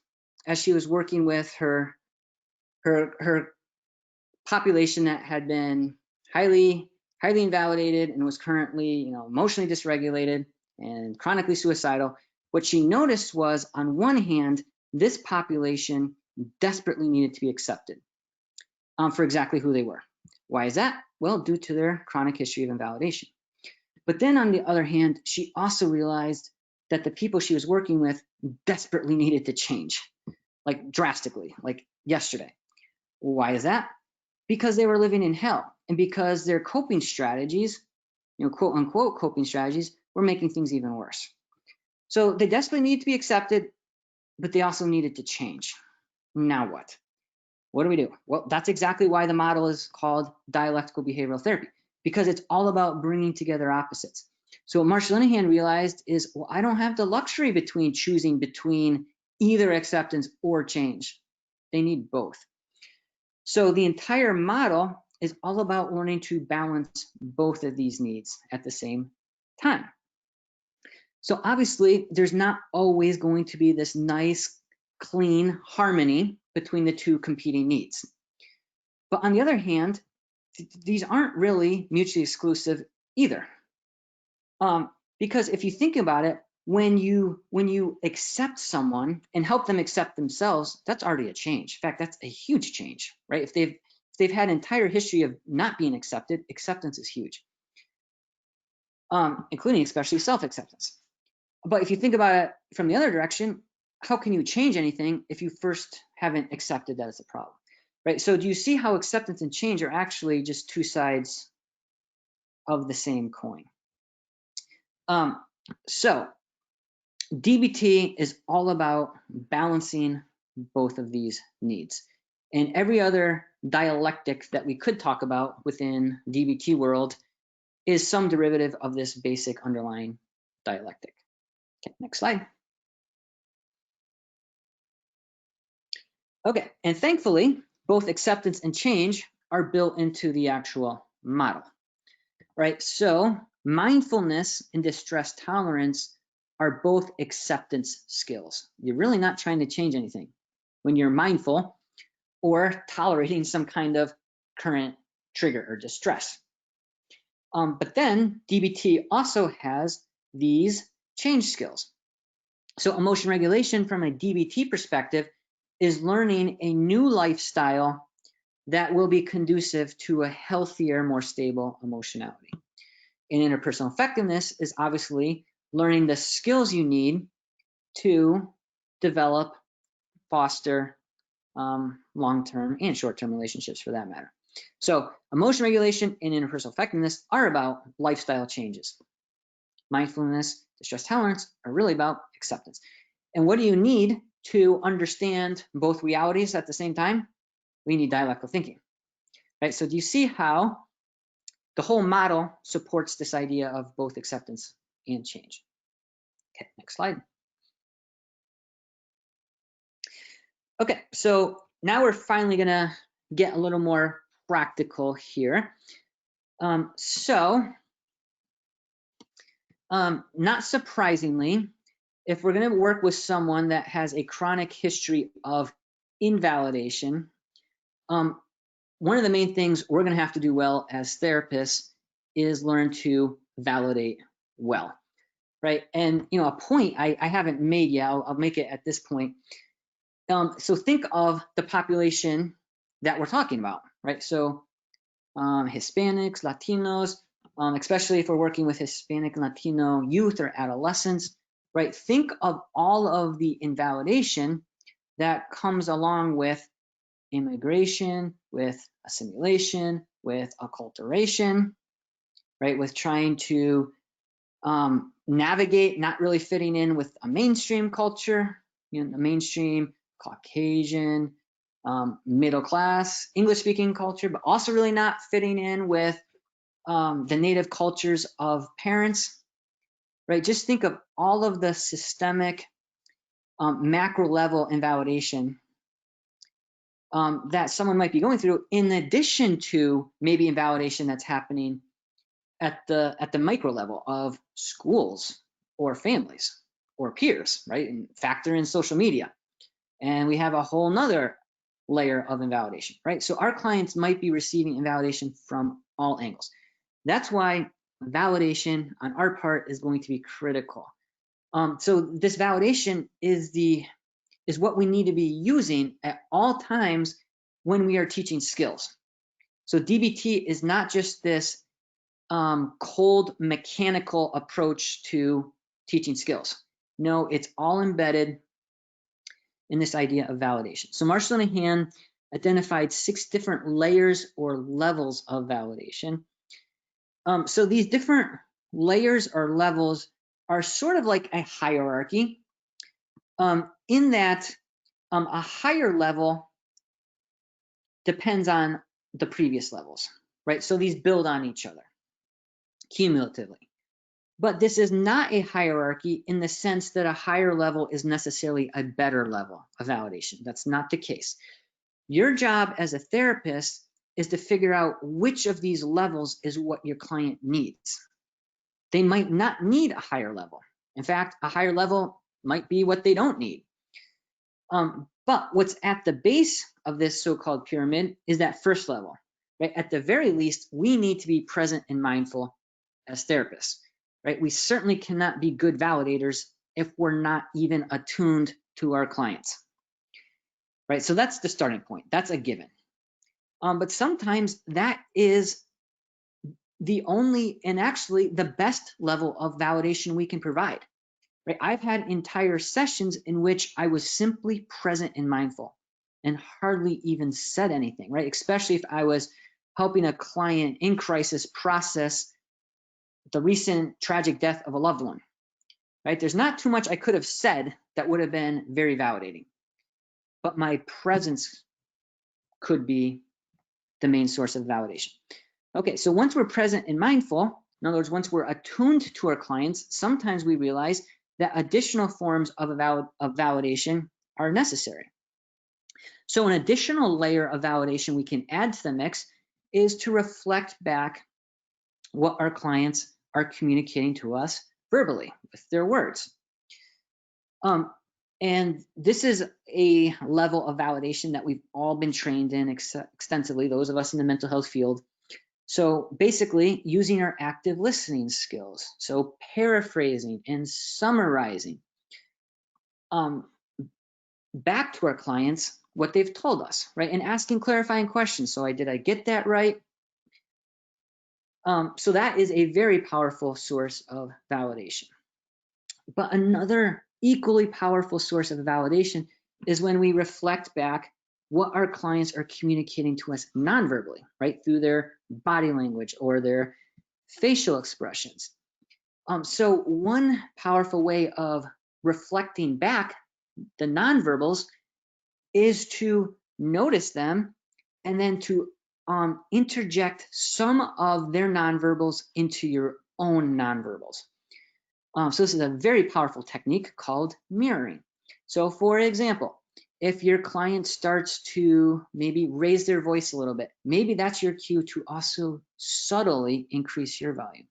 as she was working with her population that had been highly invalidated and was currently, emotionally dysregulated and chronically suicidal, what she noticed was, on one hand, this population desperately needed to be accepted for exactly who they were. Why is that? Well, due to their chronic history of invalidation. But then on the other hand, she also realized that the people she was working with desperately needed to change, like drastically, like yesterday. Why is that? Because they were living in hell, and because their coping strategies, quote unquote coping strategies, were making things even worse. So they desperately needed to be accepted, but they also needed to change. Now what? What do we do? Well, that's exactly why the model is called dialectical behavioral therapy, because it's all about bringing together opposites. So what Marshall Linehan realized is, well, I don't have the luxury between choosing between either acceptance or change. They need both. So the entire model is all about learning to balance both of these needs at the same time. So obviously, there's not always going to be this nice, clean harmony between the two competing needs. But on the other hand, these aren't really mutually exclusive either. Because if you think about it, when you accept someone and help them accept themselves, that's already a change. In fact, that's a huge change, right? If they've had an entire history of not being accepted, acceptance is huge, including especially self-acceptance. But if you think about it from the other direction, how can you change anything if you first haven't accepted that it's a problem, right? So do you see how acceptance and change are actually just two sides of the same coin? So DBT is all about balancing both of these needs. And every other dialectic that we could talk about within DBT world is some derivative of this basic underlying dialectic. Okay, next slide. Okay, and thankfully, both acceptance and change are built into the actual model, right? So mindfulness and distress tolerance are both acceptance skills. You're really not trying to change anything when you're mindful or tolerating some kind of current trigger or distress. But then DBT also has these change skills. So emotion regulation from a DBT perspective is learning a new lifestyle that will be conducive to a healthier, more stable emotionality. And interpersonal effectiveness is obviously learning the skills you need to develop, foster long-term and short-term relationships for that matter. So emotion regulation and interpersonal effectiveness are about lifestyle changes. Mindfulness, distress tolerance are really about acceptance. And what do you need to understand both realities at the same time? We need dialectical thinking, right? So do you see how the whole model supports this idea of both acceptance and change? Okay, next slide. Okay, so now we're finally gonna get a little more practical here. Not surprisingly, if we're gonna work with someone that has a chronic history of invalidation, one of the main things we're gonna have to do well as therapists is learn to validate well, right? And a point I haven't made yet, I'll make it at this point. So think of the population that we're talking about, right? So Hispanics, Latinos, especially if we're working with Hispanic and Latino youth or adolescents, right? Think of all of the invalidation that comes along with immigration, with assimilation, with acculturation, right? With trying to navigate not really fitting in with a mainstream culture, the mainstream Caucasian, middle class, English speaking culture, but also really not fitting in with the native cultures of parents, right? Just think of all of the systemic macro level invalidation that someone might be going through, in addition to maybe invalidation that's happening at the micro level of schools or families or peers, right? And factor in social media. And we have a whole nother layer of invalidation, right? So our clients might be receiving invalidation from all angles. That's why validation on our part is going to be critical. So this validation is what we need to be using at all times when we are teaching skills. So DBT is not just this cold mechanical approach to teaching skills. No, it's all embedded in this idea of validation. So Marshall and Han identified 6 different layers or levels of validation. So these different layers or levels are sort of like a hierarchy, in that a higher level depends on the previous levels, right? So these build on each other cumulatively. But this is not a hierarchy in the sense that a higher level is necessarily a better level of validation. That's not the case. Your job as a therapist is to figure out which of these levels is what your client needs. They might not need a higher level. In fact, a higher level might be what they don't need. But what's at the base of this so-called pyramid is that first level, right? At the very least, we need to be present and mindful as therapists, right? We certainly cannot be good validators if we're not even attuned to our clients, right? So that's the starting point. That's a given. But sometimes that is the only and actually the best level of validation we can provide, right? I've had entire sessions in which I was simply present and mindful and hardly even said anything, right? Especially if I was helping a client in crisis process the recent tragic death of a loved one, right? There's not too much I could have said that would have been very validating, but my presence could be the main source of validation. Okay, so once we're present and mindful, in other words, once we're attuned to our clients, sometimes we realize that additional forms of validation are necessary. So an additional layer of validation we can add to the mix is to reflect back what our clients are communicating to us verbally with their words. And this is a level of validation that we've all been trained in extensively, those of us in the mental health field. So basically using our active listening skills, so paraphrasing and summarizing back to our clients what they've told us, right? And asking clarifying questions. So did I get that right? So that is a very powerful source of validation. But another equally powerful source of validation is when we reflect back what our clients are communicating to us non-verbally, right? Through their body language or their facial expressions. So one powerful way of reflecting back the nonverbals is to notice them and then to interject some of their nonverbals into your own nonverbals. So this is a very powerful technique called mirroring. So for example, if your client starts to maybe raise their voice a little bit, maybe that's your cue to also subtly increase your volume.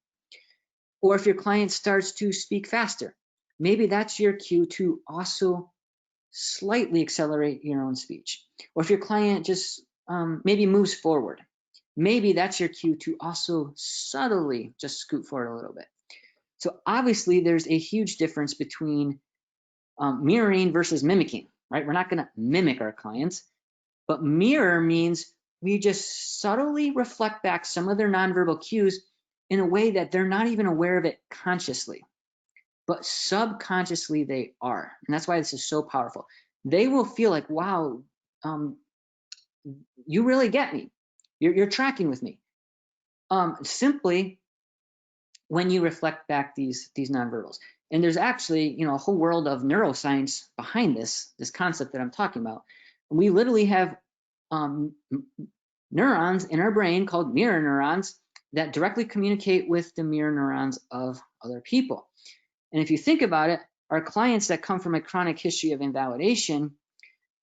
Or if your client starts to speak faster, maybe that's your cue to also slightly accelerate your own speech. Or if your client just maybe moves forward, maybe that's your cue to also subtly just scoot forward a little bit. So obviously there's a huge difference between mirroring versus mimicking, right? We're not gonna mimic our clients, but mirror means we just subtly reflect back some of their nonverbal cues in a way that they're not even aware of it consciously, but subconsciously they are. And that's why this is so powerful. They will feel like, wow, you really get me. You're tracking with me. Simply when you reflect back these nonverbals. And there's actually, a whole world of neuroscience behind this concept that I'm talking about. We literally have neurons in our brain called mirror neurons that directly communicate with the mirror neurons of other people. And if you think about it, our clients that come from a chronic history of invalidation,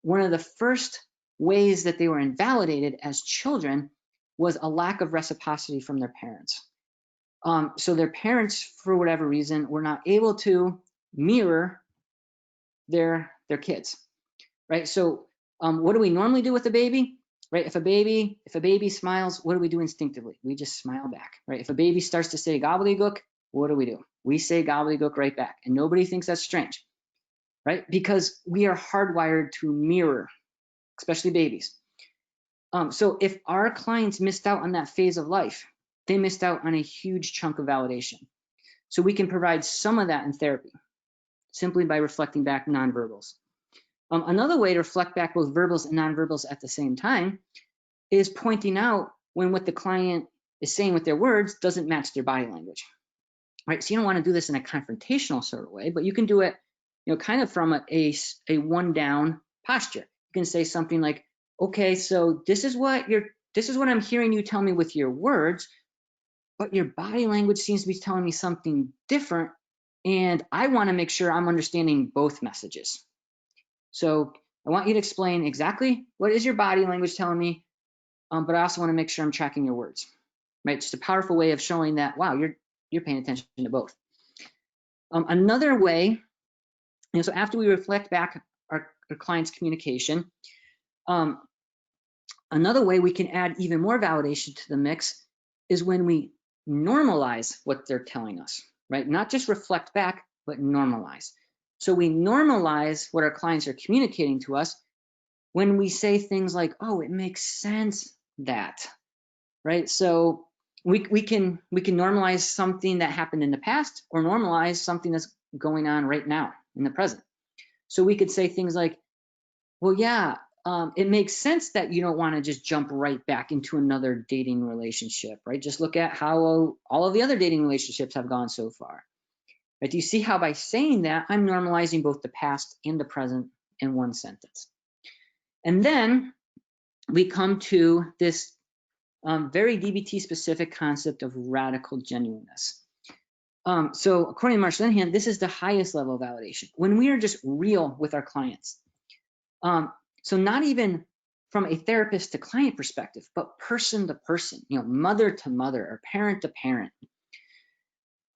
one of the first ways that they were invalidated as children was a lack of reciprocity from their parents. So their parents, for whatever reason, were not able to mirror their kids, right? So what do we normally do with a baby, right? If a baby smiles, what do we do instinctively? We just smile back, right? If a baby starts to say gobbledygook, what do? We say gobbledygook right back, and nobody thinks that's strange, right? Because we are hardwired to mirror, especially babies. So if our clients missed out on that phase of life, they missed out on a huge chunk of validation. So we can provide some of that in therapy, simply by reflecting back nonverbals. Another way to reflect back both verbals and nonverbals at the same time is pointing out when what the client is saying with their words doesn't match their body language, right? So you don't want to do this in a confrontational sort of way, but you can do it, kind of from a one down posture. You can say something like, okay, so this is what I'm hearing you tell me with your words, but your body language seems to be telling me something different, and I want to make sure I'm understanding both messages. So I want you to explain exactly what is your body language telling me, but I also want to make sure I'm tracking your words, right? Just a powerful way of showing that, wow, you're paying attention to both. Another way, so after we reflect back our client's communication, another way we can add even more validation to the mix is when we normalize what they're telling us, right? Not just reflect back, but normalize. So we normalize what our clients are communicating to us when we say things like, oh, it makes sense that, right? So we can normalize something that happened in the past or normalize something that's going on right now in the present. So we could say things like, well, yeah, it makes sense that you don't want to just jump right back into another dating relationship, right? Just look at how all of the other dating relationships have gone so far. Right? Do you see how by saying that, I'm normalizing both the past and the present in one sentence? And then we come to this very DBT specific concept of radical genuineness. So according to Marshall Linehan, this is the highest level of validation when we are just real with our clients. So not even from a therapist to client perspective, but person to person, mother to mother or parent to parent.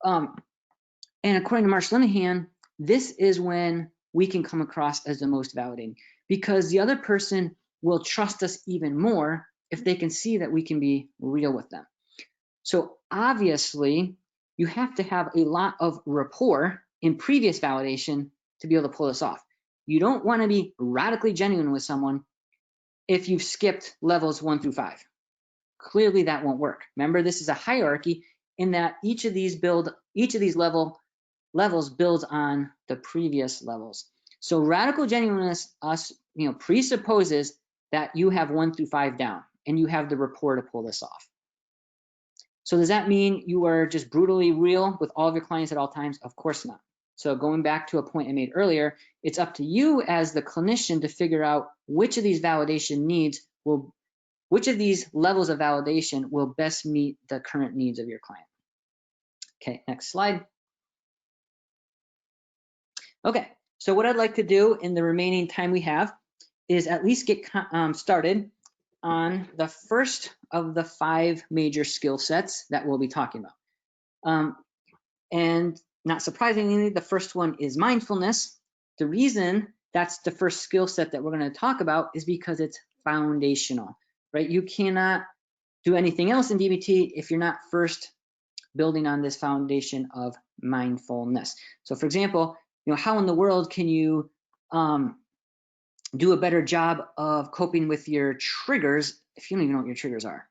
And according to Marshall Linehan, this is when we can come across as the most validating, because the other person will trust us even more if they can see that we can be real with them. So obviously, you have to have a lot of rapport in previous validation to be able to pull this off. You don't want to be radically genuine with someone if you've skipped levels 1 through 5. Clearly that won't work. Remember, this is a hierarchy in that each of these levels builds on the previous levels. So radical genuineness presupposes that you have 1 through 5 down and you have the rapport to pull this off. So does that mean you are just brutally real with all of your clients at all times? Of course not. So going back to a point I made earlier, it's up to you as the clinician to figure out which of these which of these levels of validation will best meet the current needs of your client. Okay, next slide. Okay, so what I'd like to do in the remaining time we have is at least get started on the first of the 5 major skill sets that we'll be talking about. And not surprisingly, the first one is mindfulness. The reason that's the first skill set that we're going to talk about is because it's foundational, right? You cannot do anything else in DBT if you're not first building on this foundation of mindfulness. So for example, how in the world can you do a better job of coping with your triggers if you don't even know what your triggers are?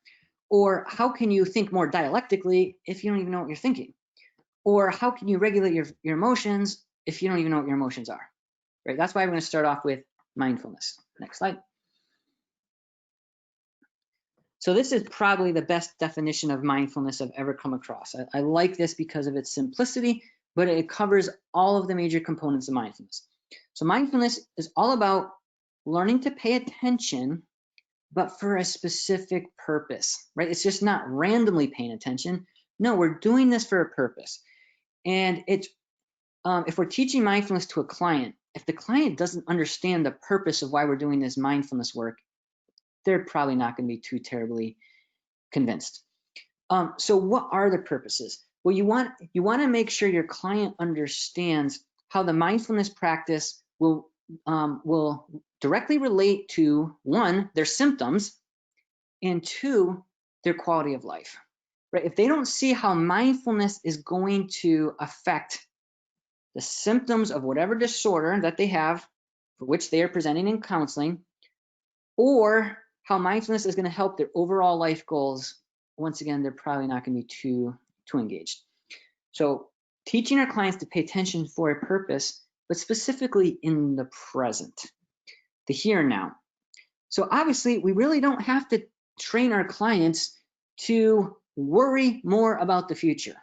Or how can you think more dialectically if you don't even know what you're thinking? Or how can you regulate your emotions if you don't even know what your emotions are? Right? That's why we're going to start off with mindfulness. Next slide. So this is probably the best definition of mindfulness I've ever come across. I like this because of its simplicity, but it covers all of the major components of mindfulness. So mindfulness is all about learning to pay attention, but for a specific purpose, right? It's just not randomly paying attention. No, we're doing this for a purpose. And it's if we're teaching mindfulness to a client, if the client doesn't understand the purpose of why we're doing this mindfulness work, they're probably not going to be too terribly convinced. So what are the purposes? Well, you want to make sure your client understands how the mindfulness practice will directly relate to 1, their symptoms, and 2, their quality of life. Right? If they don't see how mindfulness is going to affect the symptoms of whatever disorder that they have, for which they are presenting in counseling, or how mindfulness is going to help their overall life goals, once again, they're probably not going to be too engaged. So teaching our clients to pay attention for a purpose, but specifically in the present, the here and now. So obviously, we really don't have to train our clients to worry more about the future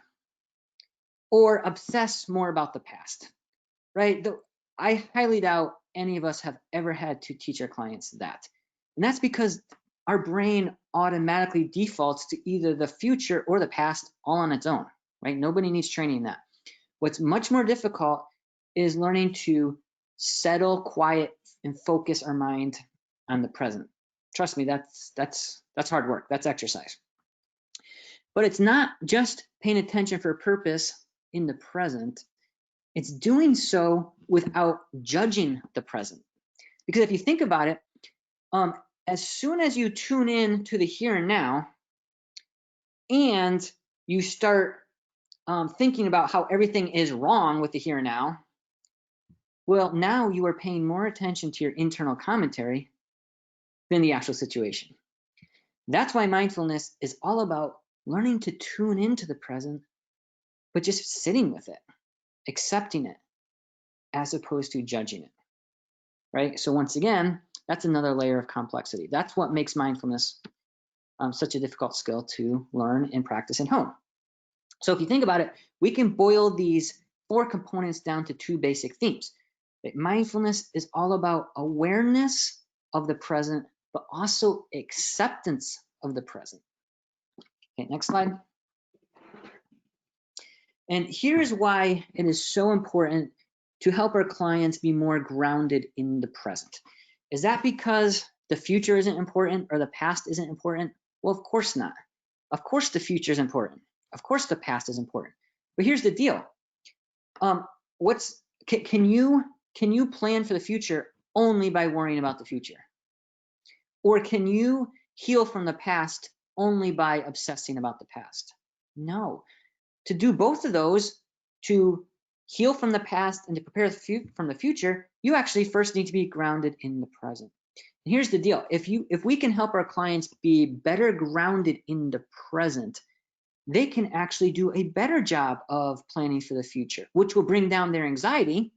or obsess more about the past, right? I highly doubt any of us have ever had to teach our clients that. And that's because our brain automatically defaults to either the future or the past all on its own, right? Nobody needs training in that. What's much more difficult is learning to settle, quiet, and focus our mind on the present. Trust me, that's hard work. That's exercise. But it's not just paying attention for a purpose in the present. It's doing so without judging the present. Because if you think about it, as soon as you tune in to the here and now, and you start thinking about how everything is wrong with the here and now, well, now you are paying more attention to your internal commentary than the actual situation. That's why mindfulness is all about learning to tune into the present, but just sitting with it, accepting it, as opposed to judging it, right? So once again, that's another layer of complexity. That's what makes mindfulness such a difficult skill to learn and practice and hone. So if you think about it, we can boil these 4 components down to 2 basic themes. Right? Mindfulness is all about awareness of the present, but also acceptance of the present. Okay, next slide. And here's why it is so important to help our clients be more grounded in the present. Is that because the future isn't important or the past isn't important? Well, of course not. Of course the future is important. Of course the past is important. But here's the deal. Can you plan for the future only by worrying about the future? Or can you heal from the past only by obsessing about the past? No. To do both of those, to heal from the past and to prepare from the future, you actually first need to be grounded in the present. And here's the deal. If we can help our clients be better grounded in the present, they can actually do a better job of planning for the future, which will bring down their anxiety,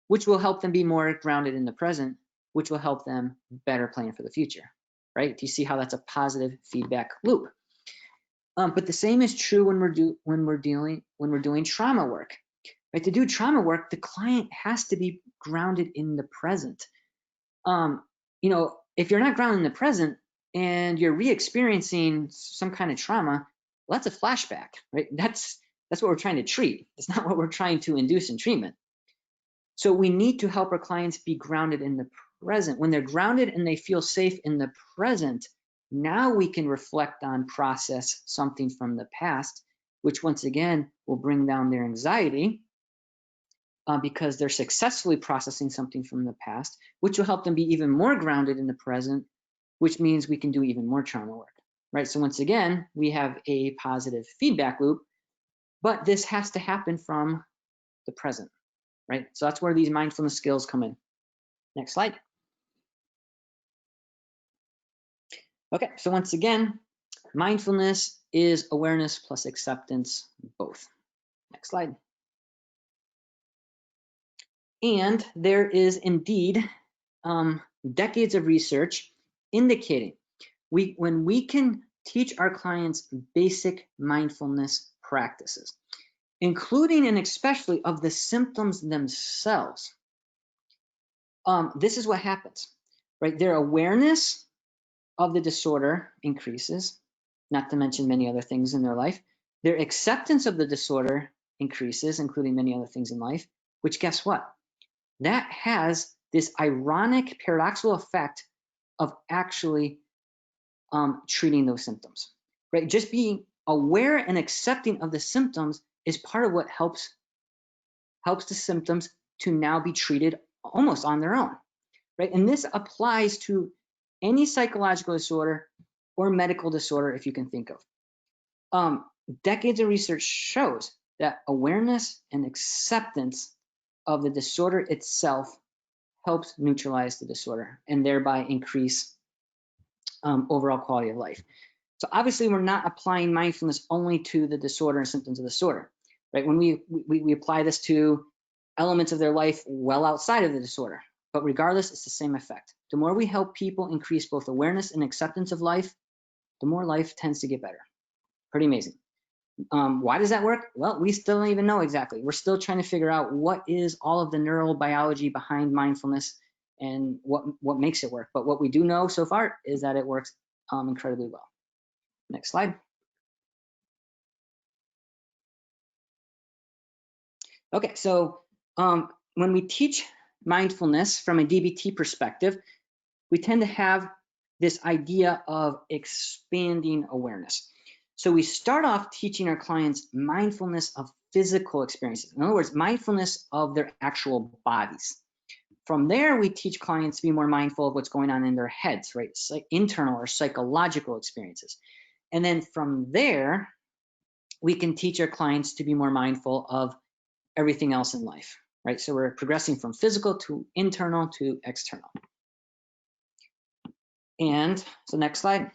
which will help them be more grounded in the present, which will help them better plan for the future, right? Do you see how that's a positive feedback loop? But the same is true when we're doing trauma work, right? To do trauma work, the client has to be grounded in the present. If you're not grounded in the present and you're re-experiencing some kind of trauma, well, that's a flashback, right? That's what we're trying to treat. It's not what we're trying to induce in treatment. So we need to help our clients be grounded in the present. When they're grounded and they feel safe in the present, now we can reflect on, process something from the past, which once again will bring down their anxiety because they're successfully processing something from the past, which will help them be even more grounded in the present, which means we can do even more trauma work, right? So once again, we have a positive feedback loop, but this has to happen from the present, right? So that's where these mindfulness skills come in. Next slide. Okay, so once again, mindfulness is awareness plus acceptance, both. Next slide. And there is indeed decades of research indicating when we can teach our clients basic mindfulness practices, including and especially of the symptoms themselves, this is what happens, right? Their awareness of the disorder increases, not to mention many other things in their life. Their acceptance of the disorder increases, including many other things in life, which guess what? That has this ironic, paradoxical effect of actually treating those symptoms, right? Just being aware and accepting of the symptoms is part of what helps the symptoms to now be treated almost on their own, right? And this applies to any psychological disorder or medical disorder, if you can think of. Decades of research shows that awareness and acceptance of the disorder itself helps neutralize the disorder and thereby increase overall quality of life. So obviously we're not applying mindfulness only to the disorder and symptoms of the disorder, right? When we apply this to elements of their life well outside of the disorder, but regardless, it's the same effect. The more we help people increase both awareness and acceptance of life, the more life tends to get better. Pretty amazing. Why does that work? Well, we still don't even know exactly. We're still trying to figure out what is all of the neurobiology behind mindfulness and what makes it work. But what we do know so far is that it works incredibly well. Next slide. Okay, so when we teach mindfulness from a DBT perspective, we tend to have this idea of expanding awareness. So we start off teaching our clients mindfulness of physical experiences. In other words, mindfulness of their actual bodies. From there, we teach clients to be more mindful of what's going on in their heads, right? Like internal or psychological experiences. And then from there, we can teach our clients to be more mindful of everything else in life, right? So we're progressing from physical to internal to external. And so next slide.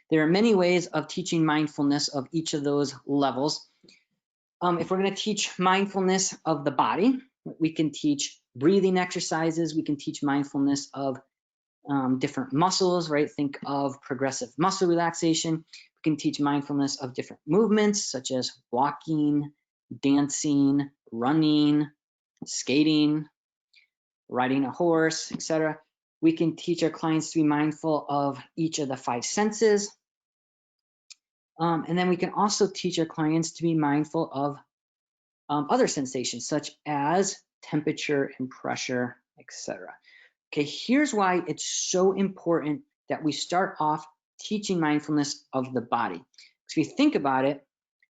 There are many ways of teaching mindfulness of each of those levels. If we're going to teach mindfulness of the body, we can teach breathing exercises. We can teach mindfulness of different muscles, right? Think of progressive muscle relaxation. We can teach mindfulness of different movements, such as walking, dancing, running, skating, riding a horse, etc. We can teach our clients to be mindful of each of the 5 senses. And then we can also teach our clients to be mindful of other sensations, such as temperature and pressure, etc. Okay, here's why it's so important that we start off teaching mindfulness of the body. Because if you think about it,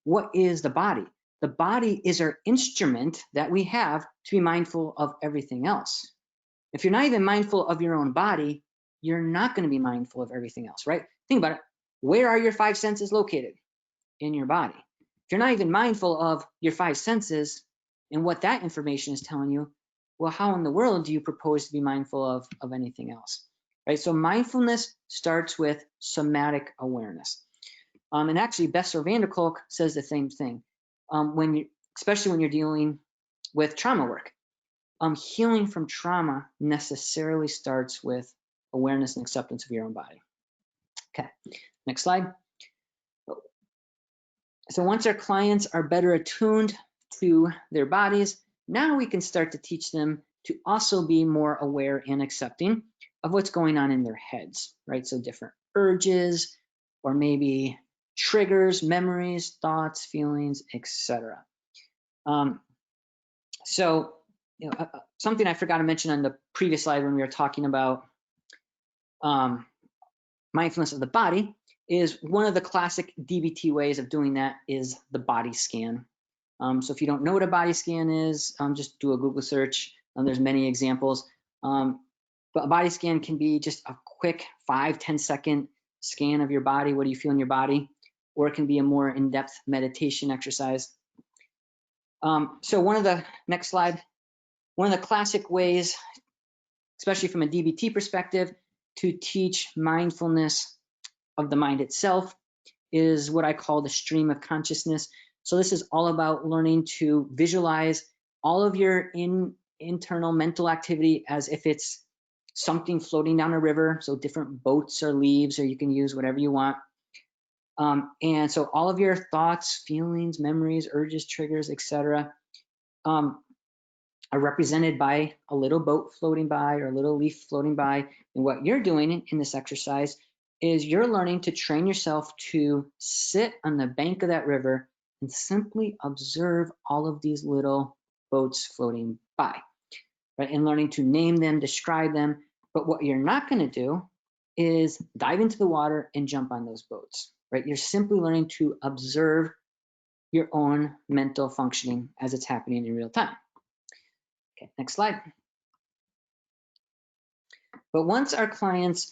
what is the body? The body is our instrument that we have to be mindful of everything else. If you're not even mindful of your own body, you're not going to be mindful of everything else, right? Think about it. Where are your 5 senses located? In your body. If you're not even mindful of your 5 senses and what that information is telling you, well, how in the world do you propose to be mindful of anything else, right? So mindfulness starts with somatic awareness. And actually, Bessel van der Kolk says the same thing. Especially when you're dealing with trauma work. Healing from trauma necessarily starts with awareness and acceptance of your own body. Okay, next slide. So once our clients are better attuned to their bodies, now we can start to teach them to also be more aware and accepting of what's going on in their heads, right? So different urges, or maybe triggers, memories, thoughts, feelings, etc. Something I forgot to mention on the previous slide when we were talking about mindfulness of the body is one of the classic DBT ways of doing that is the body scan. So if you don't know what a body scan is, just do a Google search. There's many examples. But a body scan can be just a quick 5-10 second scan of your body. What do you feel in your body? Or it can be a more in-depth meditation exercise. So next slide, one of the classic ways, especially from a DBT perspective, to teach mindfulness of the mind itself is what I call the stream of consciousness. So this is all about learning to visualize all of your internal mental activity as if it's something floating down a river. So different boats or leaves, or you can use whatever you want. And so all of your thoughts, feelings, memories, urges, triggers, etc. Are represented by a little boat floating by or a little leaf floating by. And what you're doing in this exercise is you're learning to train yourself to sit on the bank of that river and simply observe all of these little boats floating by, right? And learning to name them, describe them. But what you're not going to do is dive into the water and jump on those boats, right? You're simply learning to observe your own mental functioning as it's happening in real time. Okay, next slide. But once our clients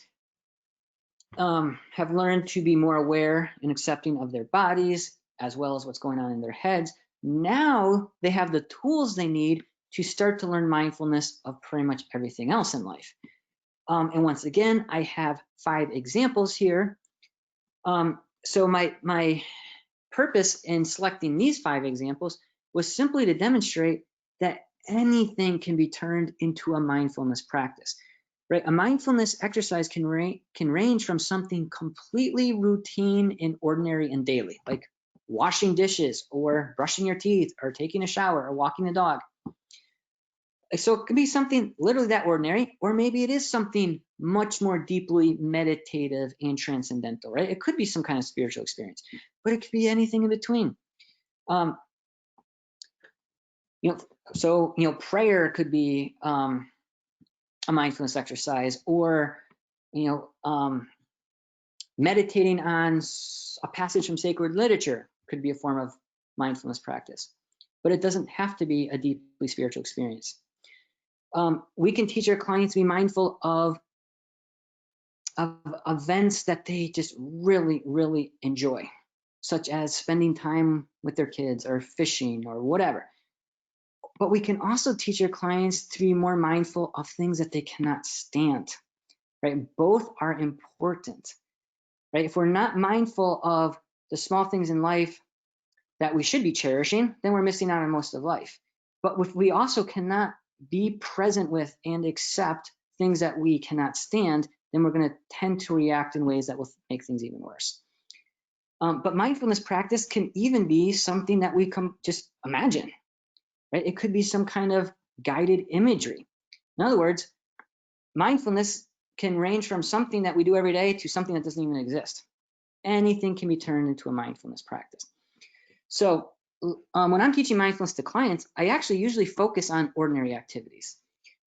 have learned to be more aware and accepting of their bodies, as well as what's going on in their heads, now they have the tools they need to start to learn mindfulness of pretty much everything else in life. And once again, I have 5 examples here. So my purpose in selecting these 5 examples was simply to demonstrate that anything can be turned into a mindfulness practice. Right? A mindfulness exercise can range from something completely routine and ordinary and daily, like washing dishes or brushing your teeth or taking a shower or walking the dog. So it could be something literally that ordinary, or maybe it is something much more deeply meditative and transcendental, right? It could be some kind of spiritual experience, but it could be anything in between. Prayer could be a mindfulness exercise, or meditating on a passage from sacred literature could be a form of mindfulness practice, but it doesn't have to be a deeply spiritual experience. We can teach our clients to be mindful of events that they just really, really enjoy, such as spending time with their kids or fishing or whatever. But we can also teach our clients to be more mindful of things that they cannot stand, right? Both are important, right? If we're not mindful of the small things in life that we should be cherishing, then we're missing out on most of life. But if we also cannot be present with and accept things that we cannot stand, then we're going to tend to react in ways that will make things even worse. But mindfulness practice can even be something that we just imagine, right? It could be some kind of guided imagery. In other words, mindfulness can range from something that we do every day to something that doesn't even exist. Anything can be turned into a mindfulness practice. So when I'm teaching mindfulness to clients, I actually usually focus on ordinary activities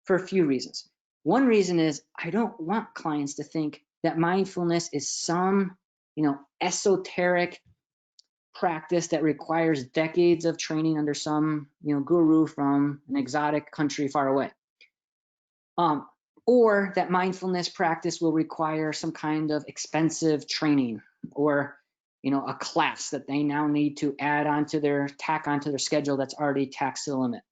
for a few reasons. One reason is I don't want clients to think that mindfulness is some, esoteric practice that requires decades of training under some, guru from an exotic country far away. Or that mindfulness practice will require some kind of expensive training or, a class that they now need to tack onto their schedule that's already taxed to the limit.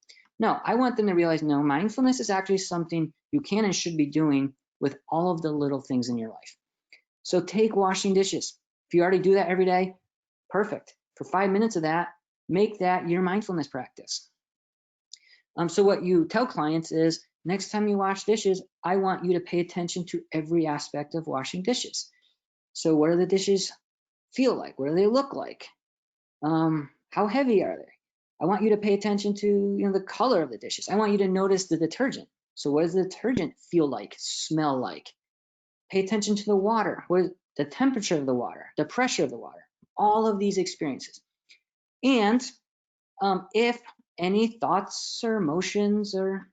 No, I want them to realize, no, mindfulness is actually something you can and should be doing with all of the little things in your life. So take washing dishes. If you already do that every day, perfect. For 5 minutes of that, make that your mindfulness practice. So what you tell clients is, next time you wash dishes, I want you to pay attention to every aspect of washing dishes. So what do the dishes feel like? What do they look like? How heavy are they? I want you to pay attention to the color of the dishes. I want you to notice the detergent. So what does the detergent feel like, smell like? Pay attention to the water. What is the temperature of the water, the pressure of the water, all of these experiences. And if any thoughts or emotions or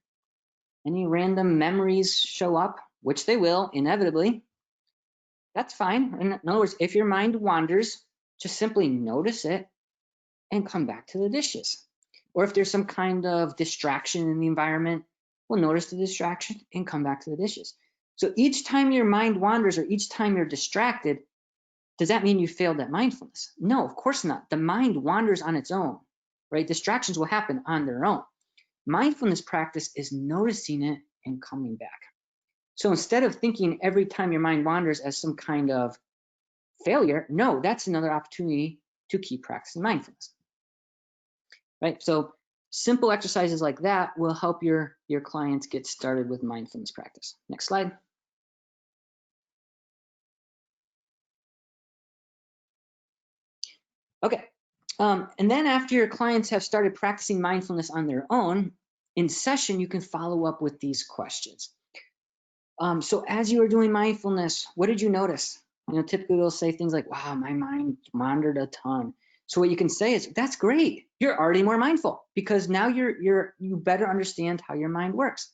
any random memories show up, which they will inevitably, that's fine. In other words, if your mind wanders, just simply notice it and come back to the dishes. Or if there's some kind of distraction in the environment, we'll notice the distraction and come back to the dishes. So each time your mind wanders or each time you're distracted, does that mean you failed at mindfulness? No, of course not. The mind wanders on its own, right? Distractions will happen on their own. Mindfulness practice is noticing it and coming back. So instead of thinking every time your mind wanders as some kind of failure, no, that's another opportunity to keep practicing mindfulness, right? So simple exercises like that will help your clients get started with mindfulness practice. Next slide. Okay, and then after your clients have started practicing mindfulness on their own, in session, you can follow up with these questions. So as you were doing mindfulness, what did you notice? Typically they'll say things like, wow, my mind wandered a ton. So what you can say is, that's great. You're already more mindful because now you better understand how your mind works.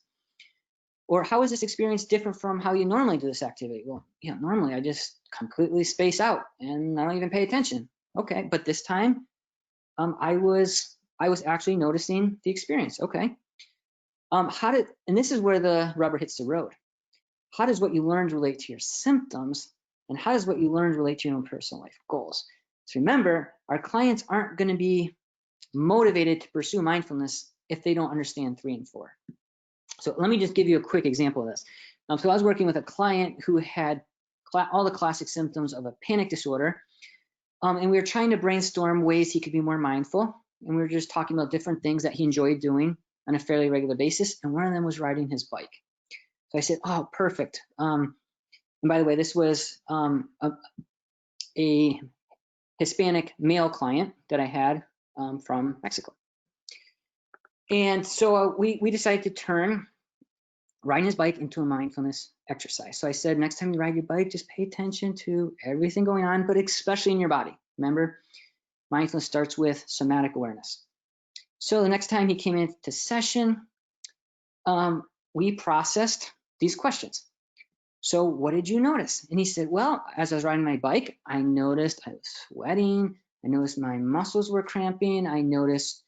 Or how is this experience different from how you normally do this activity? Well, normally I just completely space out and I don't even pay attention. Okay, but this time I was actually noticing the experience. Okay. And this is where the rubber hits the road. How does what you learned relate to your symptoms? And how does what you learned relate to your own personal life goals? So remember, our clients aren't going to be motivated to pursue mindfulness if they don't understand 3 and 4. So let me just give you a quick example of this. So I was working with a client who had all the classic symptoms of a panic disorder. And we were trying to brainstorm ways he could be more mindful. And we were just talking about different things that he enjoyed doing on a fairly regular basis. And one of them was riding his bike. So I said, oh, perfect. And by the way, this was a Hispanic male client that I had from Mexico. And so we decided to turn riding his bike into a mindfulness exercise. So I said, next time you ride your bike, just pay attention to everything going on, but especially in your body. Remember, mindfulness starts with somatic awareness. So the next time he came into session, we processed these questions. So what did you notice? And he said, well, as I was riding my bike, I noticed I was sweating. I noticed my muscles were cramping. I noticed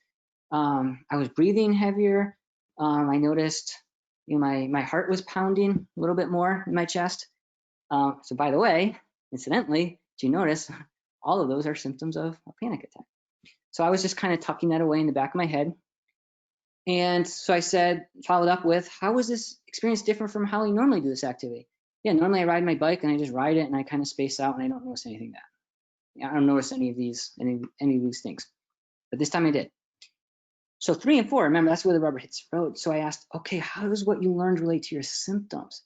I was breathing heavier. I noticed my heart was pounding a little bit more in my chest. So by the way, incidentally, did you notice all of those are symptoms of a panic attack? So I was just kind of tucking that away in the back of my head. And so I followed up with, how was this experience different from how you normally do this activity? Yeah, normally I ride my bike and I just ride it and I kind of space out and I don't notice anything I don't notice any of these things. But this time I did. So 3 and 4, remember, that's where the rubber hits the road. So I asked, okay, how does what you learned relate to your symptoms?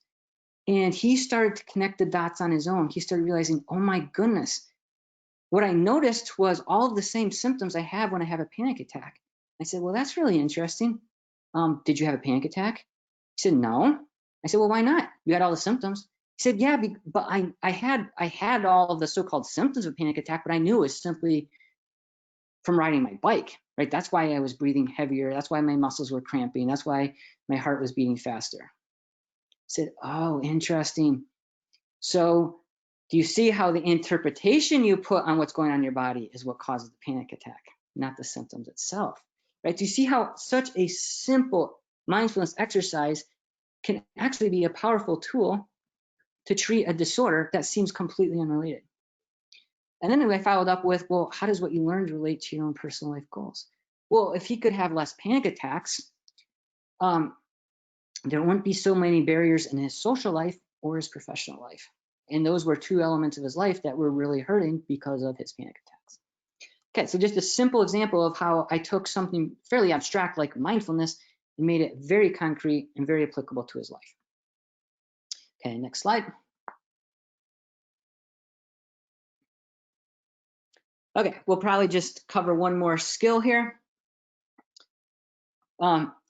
And he started to connect the dots on his own. He started realizing, oh my goodness, what I noticed was all of the same symptoms I have when I have a panic attack. I said, well, that's really interesting. Did you have a panic attack? He said, no. I said, well, why not? You had all the symptoms. He said, yeah, but I had all of the so-called symptoms of a panic attack, but I knew it was simply from riding my bike, right? That's why I was breathing heavier. That's why my muscles were cramping. That's why my heart was beating faster. I said, oh, interesting. So do you see how the interpretation you put on what's going on in your body is what causes the panic attack, not the symptoms itself, right? Do you see how such a simple mindfulness exercise can actually be a powerful tool to treat a disorder that seems completely unrelated? And then I followed up with, well, how does what you learned relate to your own personal life goals? Well, if he could have less panic attacks, there wouldn't be so many barriers in his social life or his professional life. And those were two elements of his life that were really hurting because of his panic attacks. Okay, so just a simple example of how I took something fairly abstract like mindfulness and made it very concrete and very applicable to his life. Okay, next slide. Okay, we'll probably just cover one more skill here.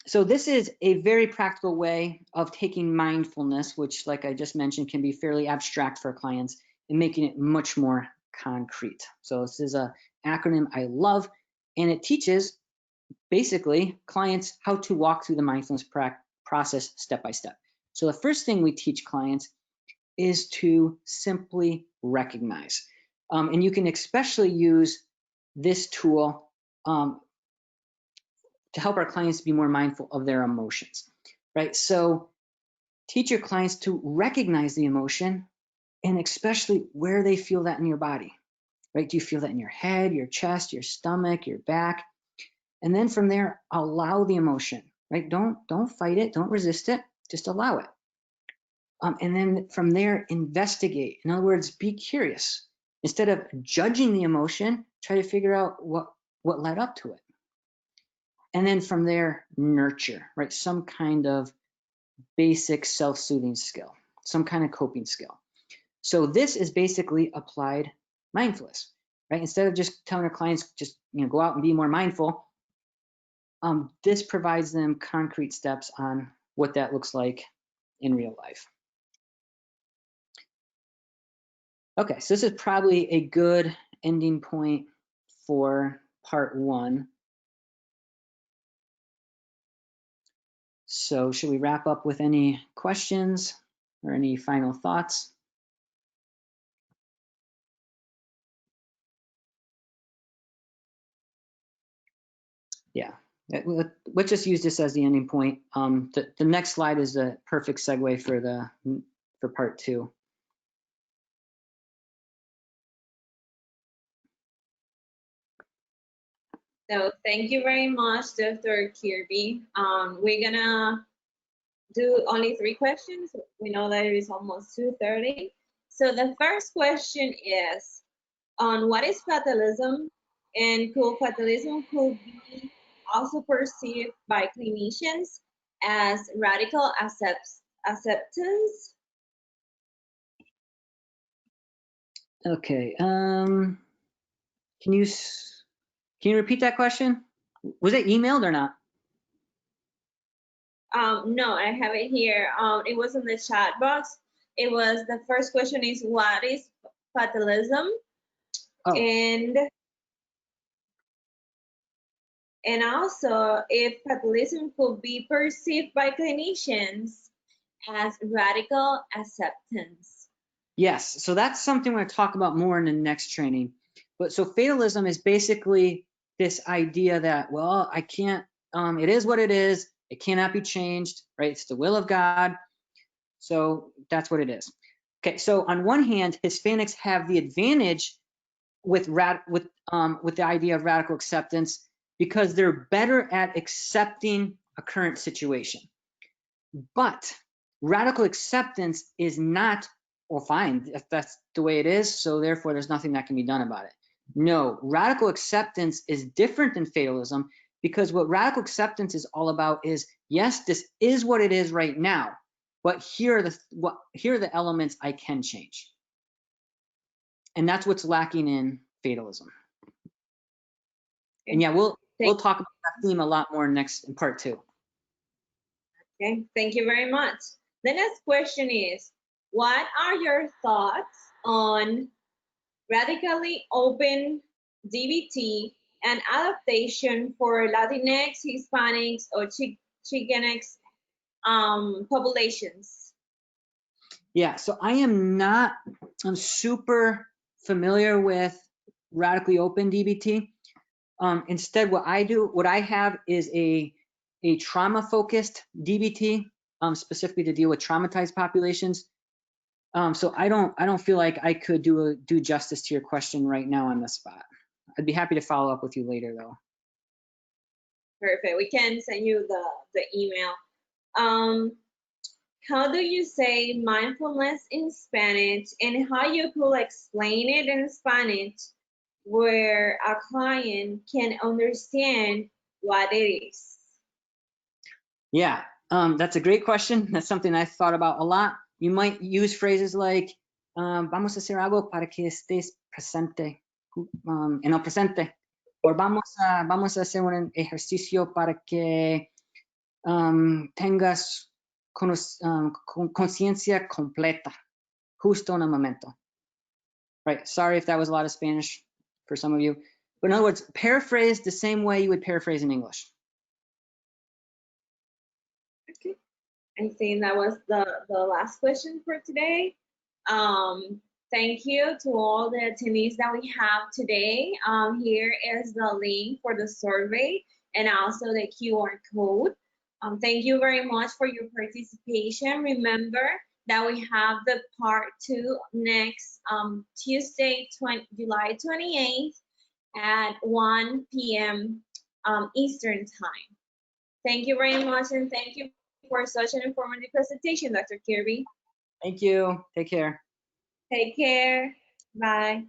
So this is a very practical way of taking mindfulness, which, like I just mentioned, can be fairly abstract for clients, and making it much more concrete. So this is an acronym I love, and it teaches basically clients how to walk through the mindfulness process step by step. So the first thing we teach clients is to simply recognize. And you can especially use this tool to help our clients be more mindful of their emotions, right? So teach your clients to recognize the emotion, and especially where they feel that in your body, right? Do you feel that in your head, your chest, your stomach, your back? And then from there, allow the emotion, right? Don't fight it, don't resist it, just allow it. And then from there, investigate. In other words, be curious. Instead of judging the emotion, try to figure out what led up to it. And then from there, nurture, right? Some kind of basic self-soothing skill, some kind of coping skill. So this is basically applied mindfulness, right? Instead of just telling our clients, just go out and be more mindful, this provides them concrete steps on what that looks like in real life. Okay, so this is probably a good ending point for part 1. So should we wrap up with any questions or any final thoughts? Yeah, let's just use this as the ending point. The next slide is a perfect segue for part 2. So thank you very much, Dr. Kirby. We're gonna do only 3 questions. We know that it is almost 2:30. So the first question is on what is fatalism, and could fatalism be also perceived by clinicians as radical acceptance? Okay, can you repeat that question? Was it emailed or not? No, I have it here. It was in the chat box. It was, the first question is, what is fatalism? Oh. And also, if fatalism could be perceived by clinicians as radical acceptance. Yes, so that's something we're going to talk about more in the next training. But so fatalism is basically this idea that, well, I can't, it is what it is. It cannot be changed, right? It's the will of God. So that's what it is. Okay, so on one hand, Hispanics have the advantage with the idea of radical acceptance because they're better at accepting a current situation. But radical acceptance is not, well, fine, if that's the way it is, so therefore there's nothing that can be done about it. No, radical acceptance is different than fatalism because what radical acceptance is all about is, yes, this is what it is right now, but here are the elements I can change. And that's what's lacking in fatalism. And yeah, we'll talk about that theme a lot more next in part 2. Okay, thank you very much. The next question is, what are your thoughts on radically open DBT and adaptation for Latinx, Hispanics, or Chicanx populations? Yeah, so I'm super familiar with radically open DBT. Instead, what I have is a trauma-focused DBT, specifically to deal with traumatized populations. So I don't feel like I could do justice to your question right now on the spot. I'd be happy to follow up with you later, though. Perfect. We can send you the email. How do you say mindfulness in Spanish, and how you could explain it in Spanish where a client can understand what it is? Yeah, that's a great question. That's something I thought about a lot. You might use phrases like, vamos a hacer algo para que estés presente, en el presente. Or vamos a hacer un ejercicio para que tengas conciencia completa, justo en el momento. Right, sorry if that was a lot of Spanish for some of you. But in other words, paraphrase the same way you would paraphrase in English. Okay, I think that was the last question for today. Thank you to all the attendees that we have today. Here is the link for the survey and also the QR code. Thank you very much for your participation. Remember that we have the part 2 next Tuesday, July 28th at 1 p.m. Eastern time. Thank you very much, and thank you for such an informative presentation, Dr. Kirby. Thank you. Take care. Take care. Bye.